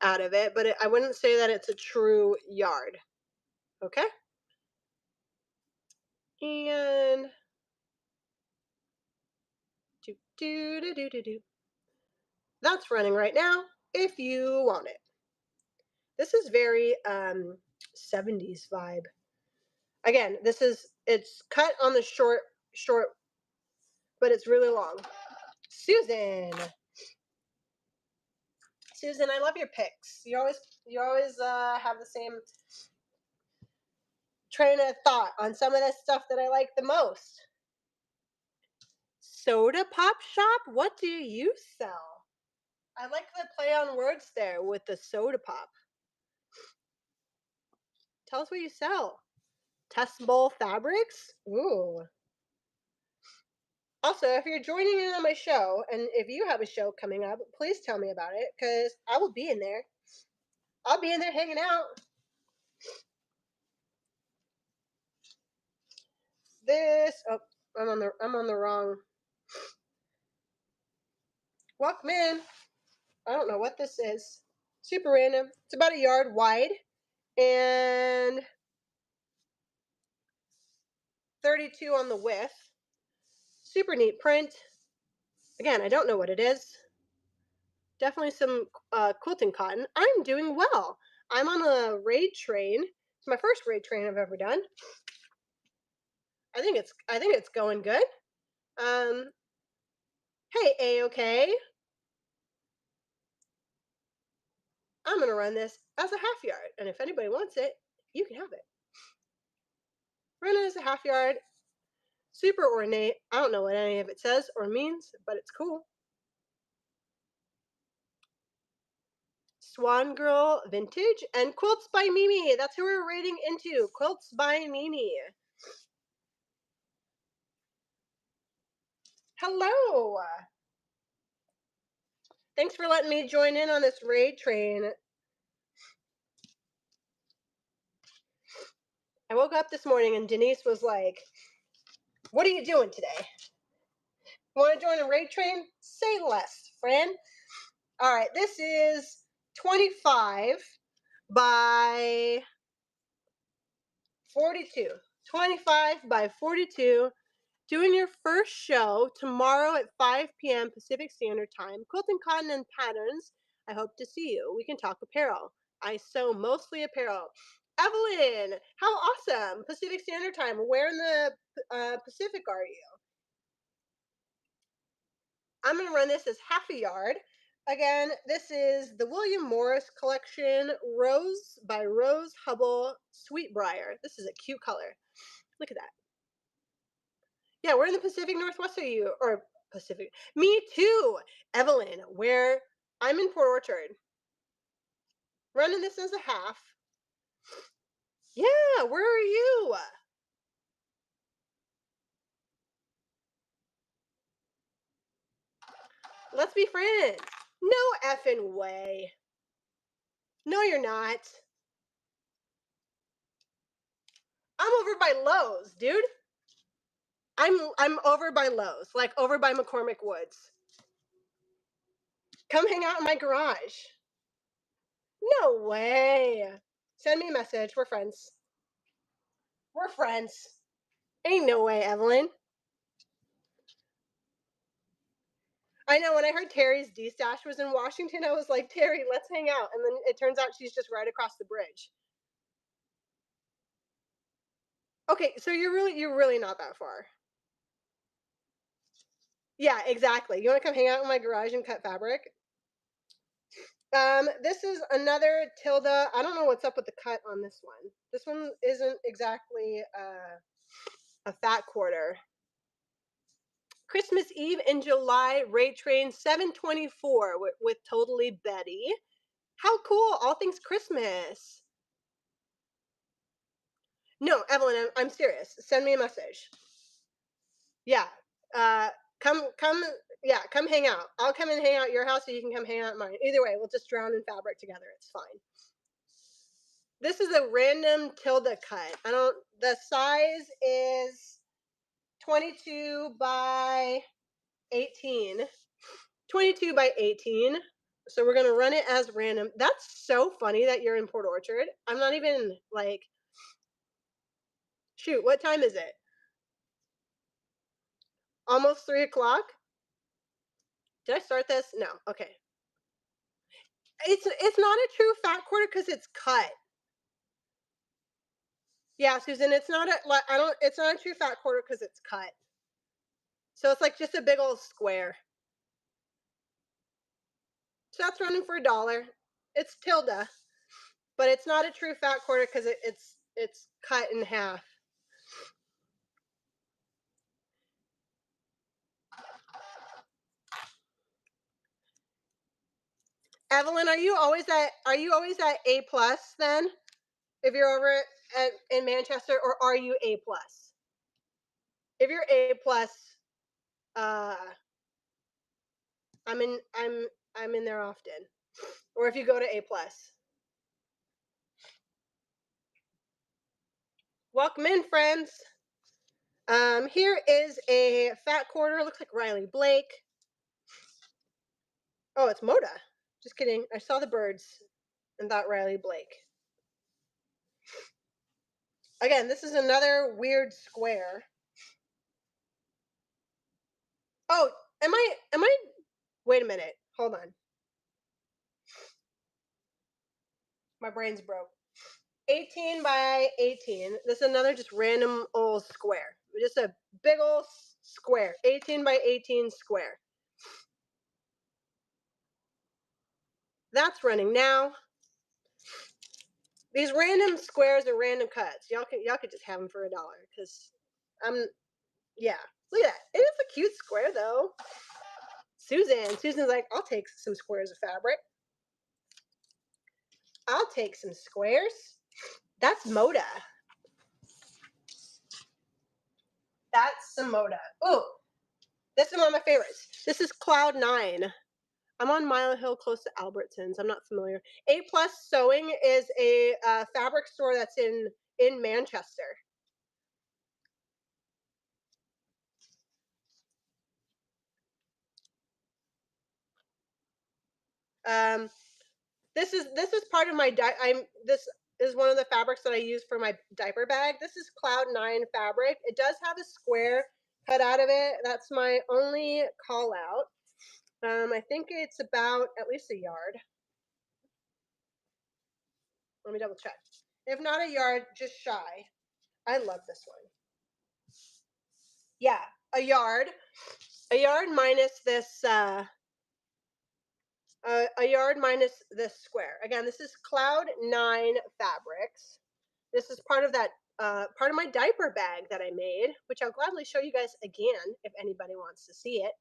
out of it, but I wouldn't say that it's a true yard. Okay? And that's running right now if you want it. This is very 70s vibe. Again, it's cut on the short, but it's really long. Susan, I love your picks. You always have the same train of thought on some of the stuff that I like the most. Soda pop shop? What do you sell? I like the play on words there with the soda pop. Tell us what you sell. Testable fabrics? Ooh. Also, if you're joining in on my show, and if you have a show coming up, please tell me about it, because I will be in there. I'll be in there hanging out. I'm on the wrong. Welcome in. I don't know what this is. Super random. It's about a yard wide and 32 on the width. Super neat print. Again, I don't know what it is. Definitely some quilting cotton. I'm doing well. I'm on a raid train. It's my first raid train I've ever done. I think it's going good. Hey, A-OK. I'm gonna run this as a half yard, and if anybody wants it, you can have it. Run it as a half yard. Super ornate. I don't know what any of it says or means, but it's cool. Swan Girl Vintage and Quilts by Mimi. That's who we're rating into. Quilts by Mimi. Hello. Thanks for letting me join in on this raid train. I woke up this morning and Denise was like, "What are you doing today? Want to join a raid train? Say less, friend." All right, this is 25 by 42. 25 by 42. Doing your first show tomorrow at 5 p.m. Pacific Standard Time. Quilting Cotton and Patterns. I hope to see you. We can talk apparel. I sew mostly apparel. Evelyn, how awesome. Pacific Standard Time. Where in the Pacific are you? I'm going to run this as half a yard. Again, this is the William Morris collection, Rose by Rose Hubble Sweetbriar. This is a cute color. Look at that. Yeah, we're in the Pacific Northwest. Are you? Or Pacific? Me too, Evelyn. Where I'm in Port Orchard. Running this as a half. Yeah, where are you? Let's be friends. No effing way. No, you're not. I'm over by Lowe's, dude. I'm over by Lowe's, like over by McCormick Woods. Come hang out in my garage. No way. Send me a message. We're friends. We're friends. Ain't no way, Evelyn. I know, when I heard Terry's D-Stash was in Washington, I was like, Terry, let's hang out. And then it turns out she's just right across the bridge. Okay, so you're really not that far. Yeah, exactly. You want to come hang out in my garage and cut fabric? This is another Tilda. I don't know what's up with the cut on this one. This one isn't exactly a fat quarter. Christmas Eve in July, raid train 724 with Totally Betty. How cool, all things Christmas. No, Evelyn, I'm serious. Send me a message. Yeah. Come, yeah, come hang out. I'll come and hang out at your house so you can come hang out at mine. Either way, we'll just drown in fabric together. It's fine. This is a random Tilda cut. The size is 22 by 18. 22 by 18. So we're going to run it as random. That's so funny that you're in Port Orchard. I'm not even like, shoot, what time is it? Almost 3 o'clock? Did I start this? No. Okay. It's not a true fat quarter because it's cut. Yeah, Susan, it's not it's not a true fat quarter because it's cut. So it's like just a big old square. So that's running for $1. It's Tilda, but it's not a true fat quarter because it's cut in half. Evelyn, are you always at A plus then? If you're over in Manchester, or are you A plus? If you're A plus, I'm in there often. Or if you go to A plus. Welcome in, friends. Here is a fat quarter. Looks like Riley Blake. Oh, it's Moda. Just kidding. I saw the birds and thought Riley Blake. Again, this is another weird square. Oh, am I? Wait a minute. Hold on. My brain's broke. 18 by 18. This is another just random old square. Just a big old square. 18 by 18 square. That's running now. These random squares are random cuts. Y'all could just have them for $1 because Yeah, look at that. It is a cute square though. Susan's like, I'll take some squares of fabric. I'll take some squares. That's Moda. That's some Moda. Oh, this is one of my favorites. This is Cloud 9. I'm on Mile Hill close to Albertsons. I'm not familiar. A Plus Sewing is a fabric store that's in Manchester. This is part of my this is one of the fabrics that I use for my diaper bag. This is Cloud 9 fabric. It does have a square cut out of it. That's my only call out. I think it's about at least a yard. Let me double check. If not a yard, just shy. I love this one. Yeah, a yard. A yard minus this a yard minus this square. Again, this is Cloud 9 fabrics. This is part of that part of my diaper bag that I made, which I'll gladly show you guys again if anybody wants to see it.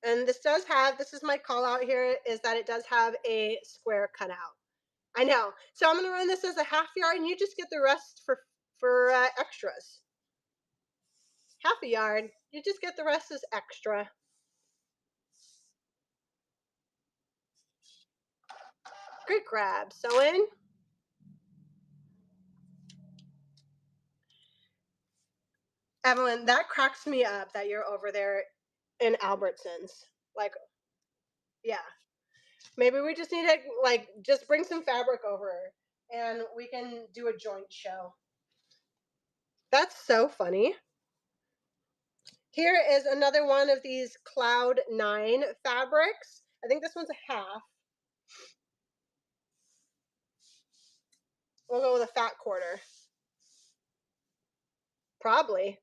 And this does have, this is my call out here, is that it does have a square cut out. I know. So I'm going to run this as a half yard and you just get the rest for extras. Half a yard, you just get the rest as extra. Good grab, sewing. Evelyn, that cracks me up that you're over there in Albertsons. Like, yeah. Maybe we just need to like just bring some fabric over and we can do a joint show. That's so funny. Here is another one of these Cloud 9 fabrics. I think this one's a half. We'll go with a fat quarter. Probably.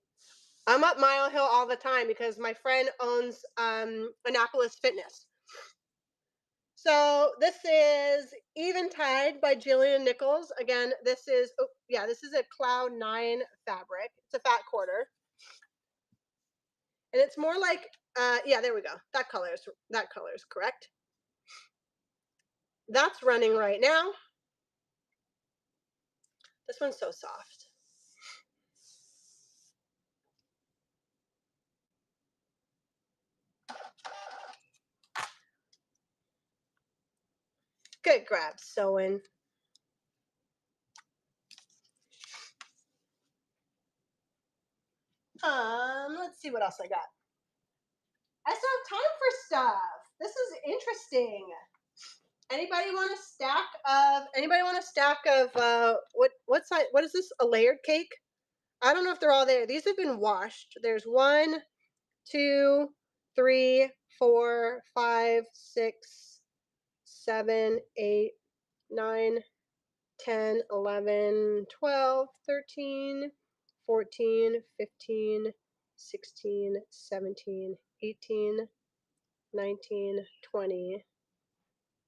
I'm up Mile Hill all the time because my friend owns Annapolis Fitness. So this is Eventide by Jillian Nichols. Again, this is, oh, yeah, this is a Cloud 9 fabric. It's a fat quarter. And it's more like, yeah, there we go. That color is correct. That's running right now. This one's so soft. Good grab, sewing. Let's see what else I got. I still have time for stuff. This is interesting. Anybody want a stack of what size, what is this? A layered cake? I don't know if they're all there. These have been washed. There's 1, 2, 3, 4, 5, 6, 7, 8, 9, 10, 11, 12, 13, 14, 15, 16, 17, 18, 19, 20,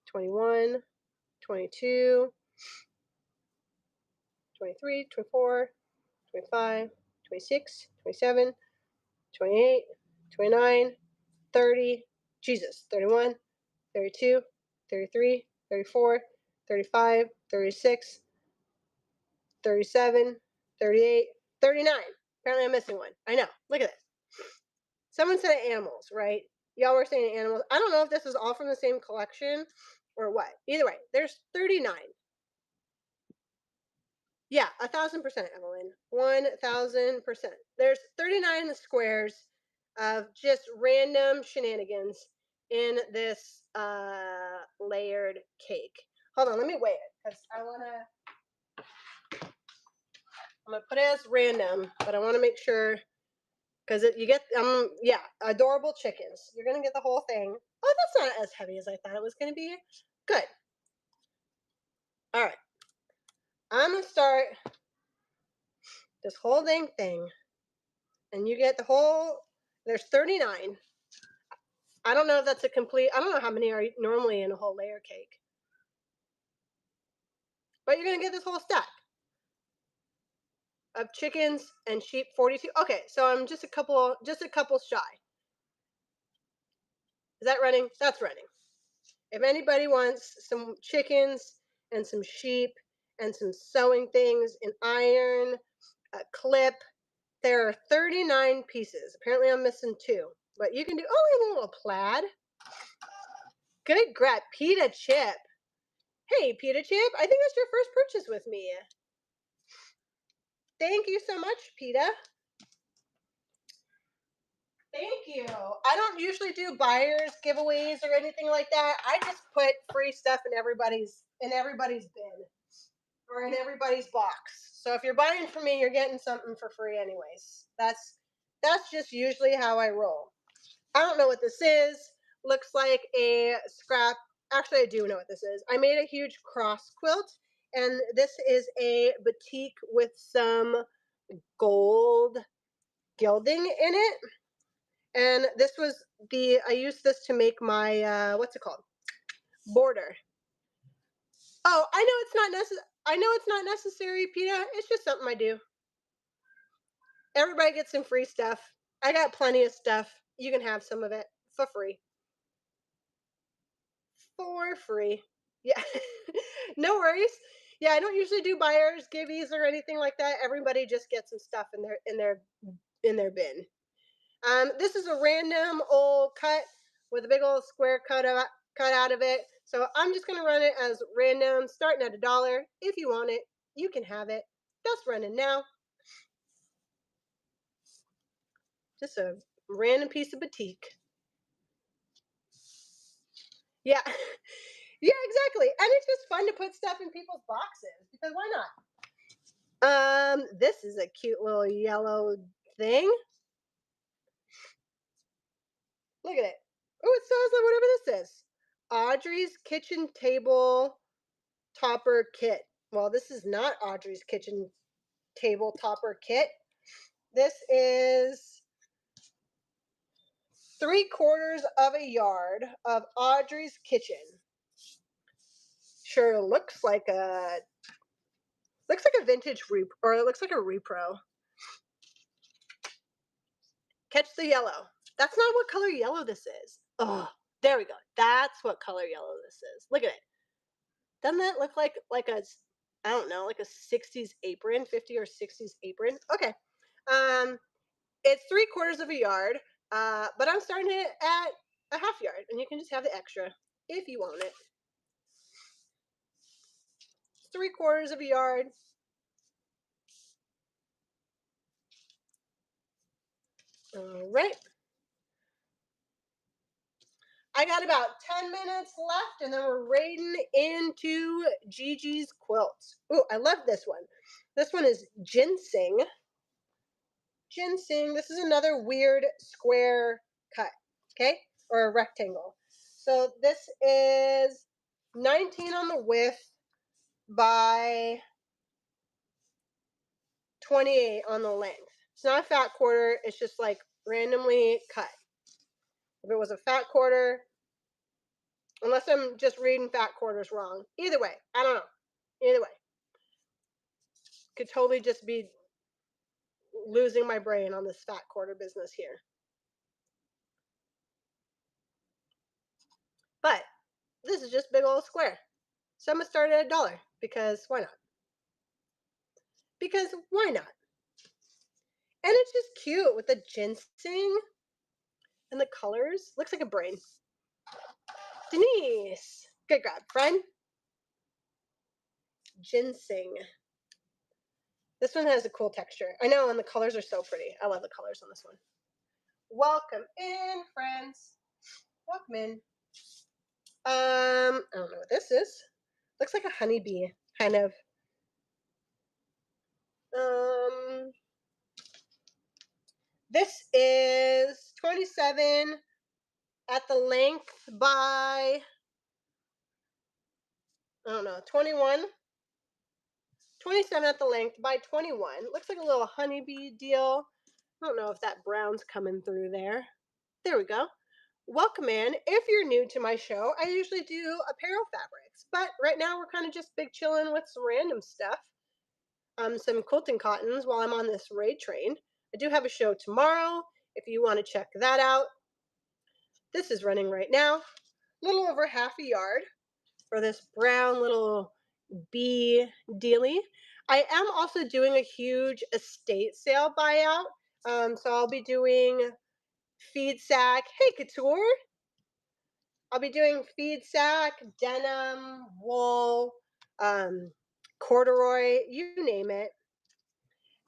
21, 22, 23, 24, 25, 26, 27, 28, 29, 30, Jesus, 31, 32, 33, 34, 35, 36, 37, 38, 39. Apparently I'm missing one. I know. Look at this. Someone said animals, right? Y'all were saying animals. I don't know if this is all from the same collection or what. Either way, there's 39. Yeah, 1,000%, Evelyn. 1,000%. There's 39 squares of just random shenanigans in this layered cake. Hold on, let me weigh it because I'm gonna put it as random, but I want to make sure because you get yeah, adorable chickens. You're gonna get the whole thing. Oh, that's not as heavy as I thought it was gonna be. Good. All right, I'm gonna start this whole dang thing, and you get the whole. There's 39. I don't know if that's a complete. I don't know how many are normally in a whole layer cake, but you're gonna get this whole stack. of chickens and sheep, 42. Okay, so I'm just a couple shy. Is that running? That's running. If anybody wants some chickens and some sheep and some sewing things, an iron, a clip, there are 39 pieces. Apparently I'm missing 2, but you can do, oh, a little plaid. Good grat, Pita Chip. Hey, Pita Chip, I think that's your first purchase with me. Thank you so much, Pita. Thank you. I don't usually do buyers giveaways or anything like that. I just put free stuff in everybody's bin or in everybody's box. So if you're buying from me, you're getting something for free anyways. That's just usually how I roll. I don't know what this is. Looks like a scrap. Actually, I do know what this is. I made a huge cross quilt, and this is a batik with some gold gilding in it. And this was I used this to make my, what's it called? Border. Oh, I know it's not necessary. I know it's not necessary, Peta. It's just something I do. Everybody gets some free stuff. I got plenty of stuff. You can have some of it for free. For free. Yeah. No worries. Yeah, I don't usually do buyers, giveaways, or anything like that. Everybody just gets some stuff in their bin. This is a random old cut with a big old square cut out of it. So I'm just gonna run it as random, starting at $1. If you want it, you can have it. That's running now. Just a random piece of batik. Yeah. Yeah, exactly. And it's just fun to put stuff in people's boxes because why not? This is a cute little yellow thing. Look at it. Oh, it says like whatever this is. Audrey's kitchen table topper kit. Well, this is not Audrey's kitchen table topper kit. This is 3/4 of a yard of Audrey's kitchen. Sure looks like a vintage or it looks like a repro. Catch the yellow. That's not what color yellow this is. Oh, there we go. That's what color yellow this is. Look at it. Doesn't that look like a, I don't know, like a 60s apron, 50 or 60s apron? Okay. It's 3/4 of a yard, but I'm starting it at a half yard, and you can just have the extra if you want it. 3/4 of a yard. All right. I got about 10 minutes left, and then we're raiding into Gigi's quilts. Oh, I love this one. This one is ginseng. Ginseng. This is another weird square cut, okay, or a rectangle. So this is 19 on the width by 28 on the length. It's not a fat quarter. It's just like randomly cut. If it was a fat quarter, unless I'm just reading fat quarters wrong. Either way, I don't know. Either way. Could totally just be losing my brain on this fat quarter business here. But this is just big old square. So I'm going to start at $1 because why not? Because why not? And it's just cute with the ginseng and the colors. Looks like a brain. Denise. Good grab, friend. Ginseng. This one has a cool texture. I know, and the colors are so pretty. I love the colors on this one. Welcome in, friends. Welcome in. I don't know what this is. Looks like a honeybee, kind of. This is 27 at the length by, I don't know, 21. 27 at the length by 21. Looks like a little honeybee deal. I don't know if that brown's coming through there. There we go. Welcome in. If you're new to my show, I usually do apparel fabrics, but right now we're kind of just big chilling with some random stuff. some quilting cottons while I'm on this raid train. I do have a show tomorrow if you want to check that out. This is running right now. A little over half a yard for this brown little bee dealie. I am also doing a huge estate sale buyout. So I'll be doing feed sack. Hey, Couture. I'll be doing feed sack, denim, wool, corduroy, you name it.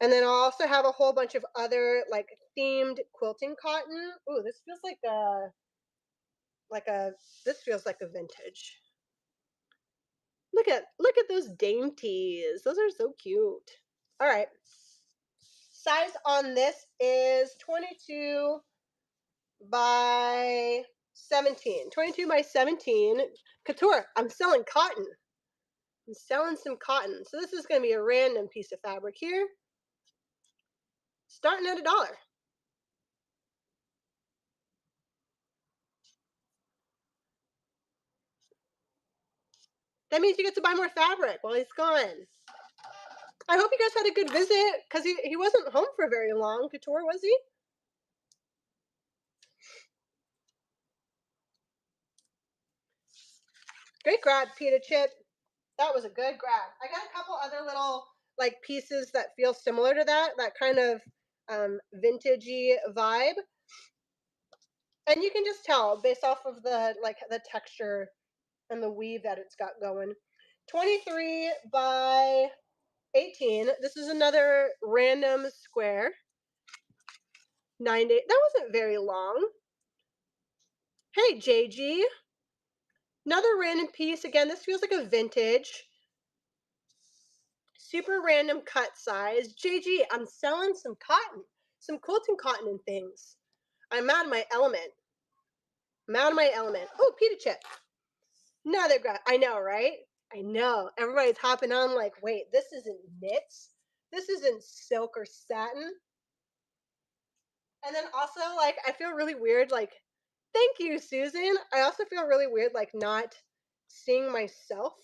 And then I'll also have a whole bunch of other like themed quilting cotton. Ooh, this feels like this feels like a vintage. Look at those dainties. Those are so cute. All right. Size on this is 22 by 17. 22 by 17. Couture, I'm selling cotton. I'm selling some cotton. So this is going to be a random piece of fabric here. Starting at $1. That means you get to buy more fabric while he's gone. I hope you guys had a good visit, because he wasn't home for very long. Couture, was he? Great grab, Pita Chip. That was a good grab. I got a couple other little like pieces that feel similar to that kind of vintagey vibe. And you can just tell based off of the texture and the weave that it's got going. 23 by 18. This is another random square. 9 days. That wasn't very long. Hey, JG. Another random piece. Again, this feels like a vintage. Super random cut size. JG, I'm selling some cotton. Some quilting cotton and things. I'm out of my element. I'm out of my element. Oh, Pita Chip. Another grab. I know, right? I know. Everybody's hopping on like, wait, this isn't knits. This isn't silk or satin. And then also, like, I feel really weird, like, thank you, Susan. I also feel really weird, like, not seeing myself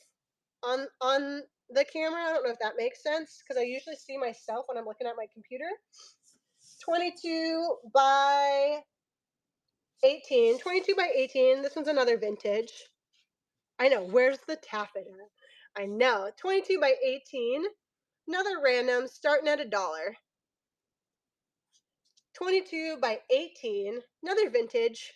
on the camera. I don't know if that makes sense, because I usually see myself when I'm looking at my computer. 22 by 18. 22 by 18. This one's another vintage. I know. Where's the taffeta? I know. 22 by 18. Another random, starting at $1. 22 by 18. Another vintage.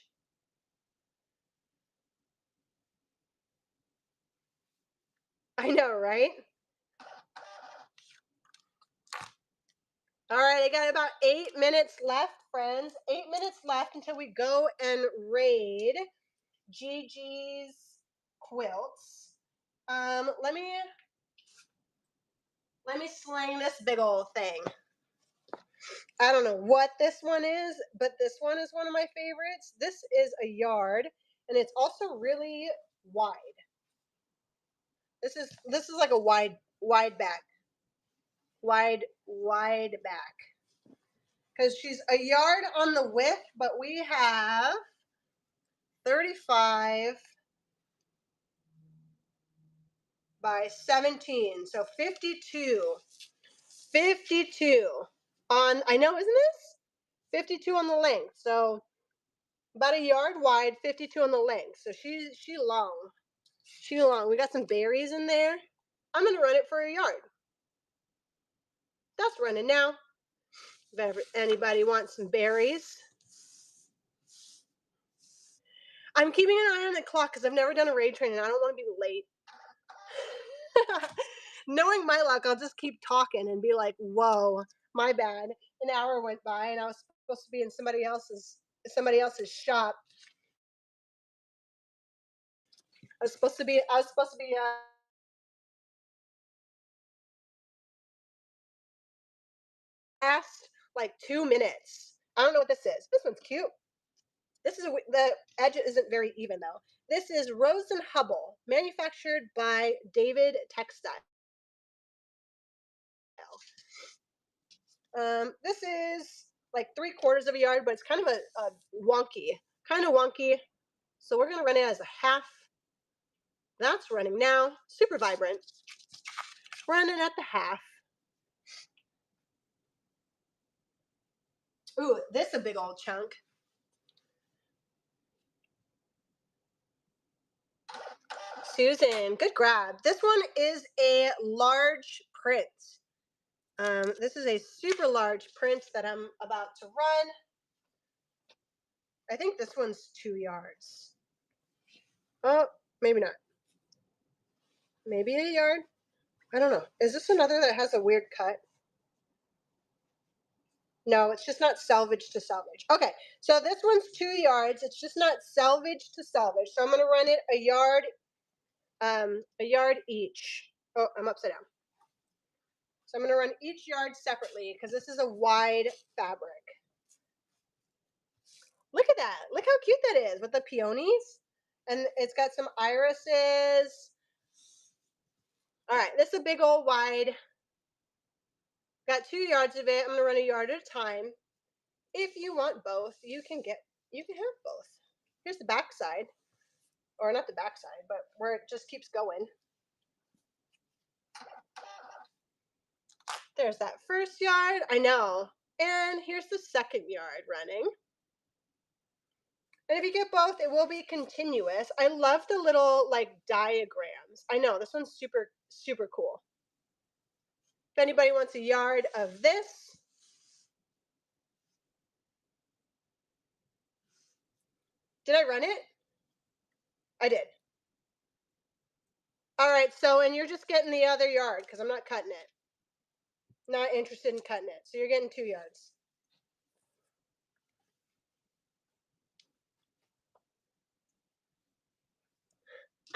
I know, right? All right, I got about 8 minutes left, friends. 8 minutes left until we go and raid Gigi's quilts. Let me sling this big old thing. I don't know what this one is, but this one is one of my favorites. This is a yard, and it's also really wide. This is like a wide back. Wide back. Because she's a yard on the width, but we have 35 by 17. So 52. 52 on, I know, isn't this? 52 on the length. So about a yard wide, 52 on the length. So she long. She long. We got some berries in there. I'm going to run it for a yard. That's running now. If anybody wants some berries. I'm keeping an eye on the clock because I've never done a raid train and I don't want to be late. Knowing my luck, I'll just keep talking and be like, whoa, my bad. An hour went by and I was supposed to be in somebody else's shop. I was supposed to be past like 2 minutes. I don't know what this is. This one's cute. This is the edge isn't very even though. This is Rose and Hubble, manufactured by David Textile. This is like 3/4 of a yard, but it's kind of a wonky. So we're gonna run it as a half. That's running now. Super vibrant. Running at the half. Ooh, this is a big old chunk. Susan, good grab. This one is a large print. This is a super large print that I'm about to run. I think this one's 2 yards. Oh, maybe not. Maybe a yard. I don't know. Is this another that has a weird cut? No, it's just not salvage to salvage. Okay, so this one's 2 yards. It's just not salvage to salvage. So I'm going to run it a yard each. Oh, I'm upside down. So I'm going to run each yard separately because this is a wide fabric. Look at that. Look how cute that is with the peonies. And it's got some irises. All right, this is a big old wide. Got 2 yards of it. I'm going to run a yard at a time. If you want both, you can have both. Here's the back side. Or not the back side, but where it just keeps going. There's that first yard. I know. And here's the second yard running. And if you get both, it will be continuous. I love the little like diagrams. I know, this one's super, super cool. If anybody wants a yard of this, did I run it? I did. All right, so, and you're just getting the other yard because I'm not cutting it. Not interested in cutting it. So you're getting 2 yards.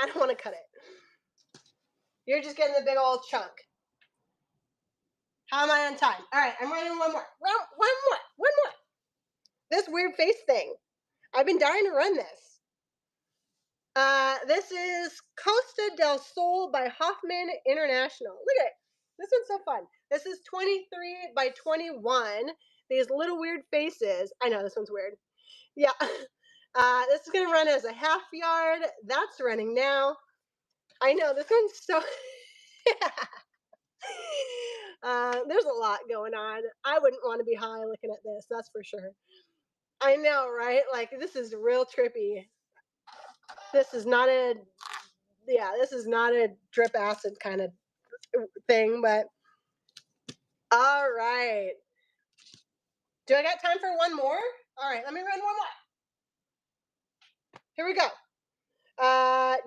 I don't want to cut it. You're just getting the big old chunk. How am I on time? All right, I'm running one more. One more. This weird face thing. I've been dying to run this. This is Costa del Sol by Hoffman International. Look at it. This one's so fun. This is 23 by 21. These little weird faces. I know this one's weird. Yeah. This is going to run as a half yard. That's running now. I know this one's so. There's a lot going on. I wouldn't want to be high looking at this. That's for sure. I know, right? Like this is real trippy. This is not a drip acid kind of thing, but all right. Do I got time for one more? All right, let me run one more. Here we go.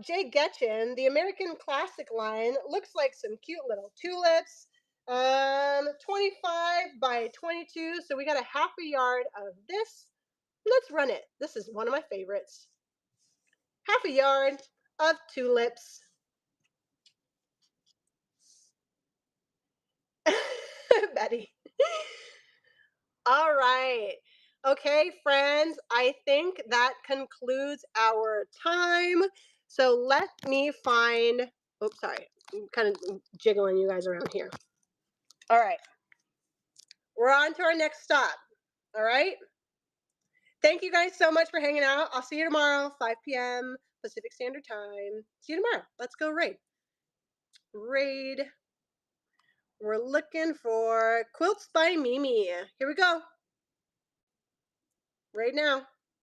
Jay Getchin, the American Classic line, looks like some cute little tulips. 25 by 22, so we got a half a yard of this. Let's run it. This is one of my favorites. Half a yard of tulips. Betty. All right. Okay, friends, I think that concludes our time. So let me find, oops, sorry. I'm kind of jiggling you guys around here. All right. We're on to our next stop. All right. Thank you guys so much for hanging out. I'll see you tomorrow, 5 p.m. Pacific Standard Time. See you tomorrow. Let's go raid. Raid. We're looking for Quilts by Mimi. Here we go. Right now.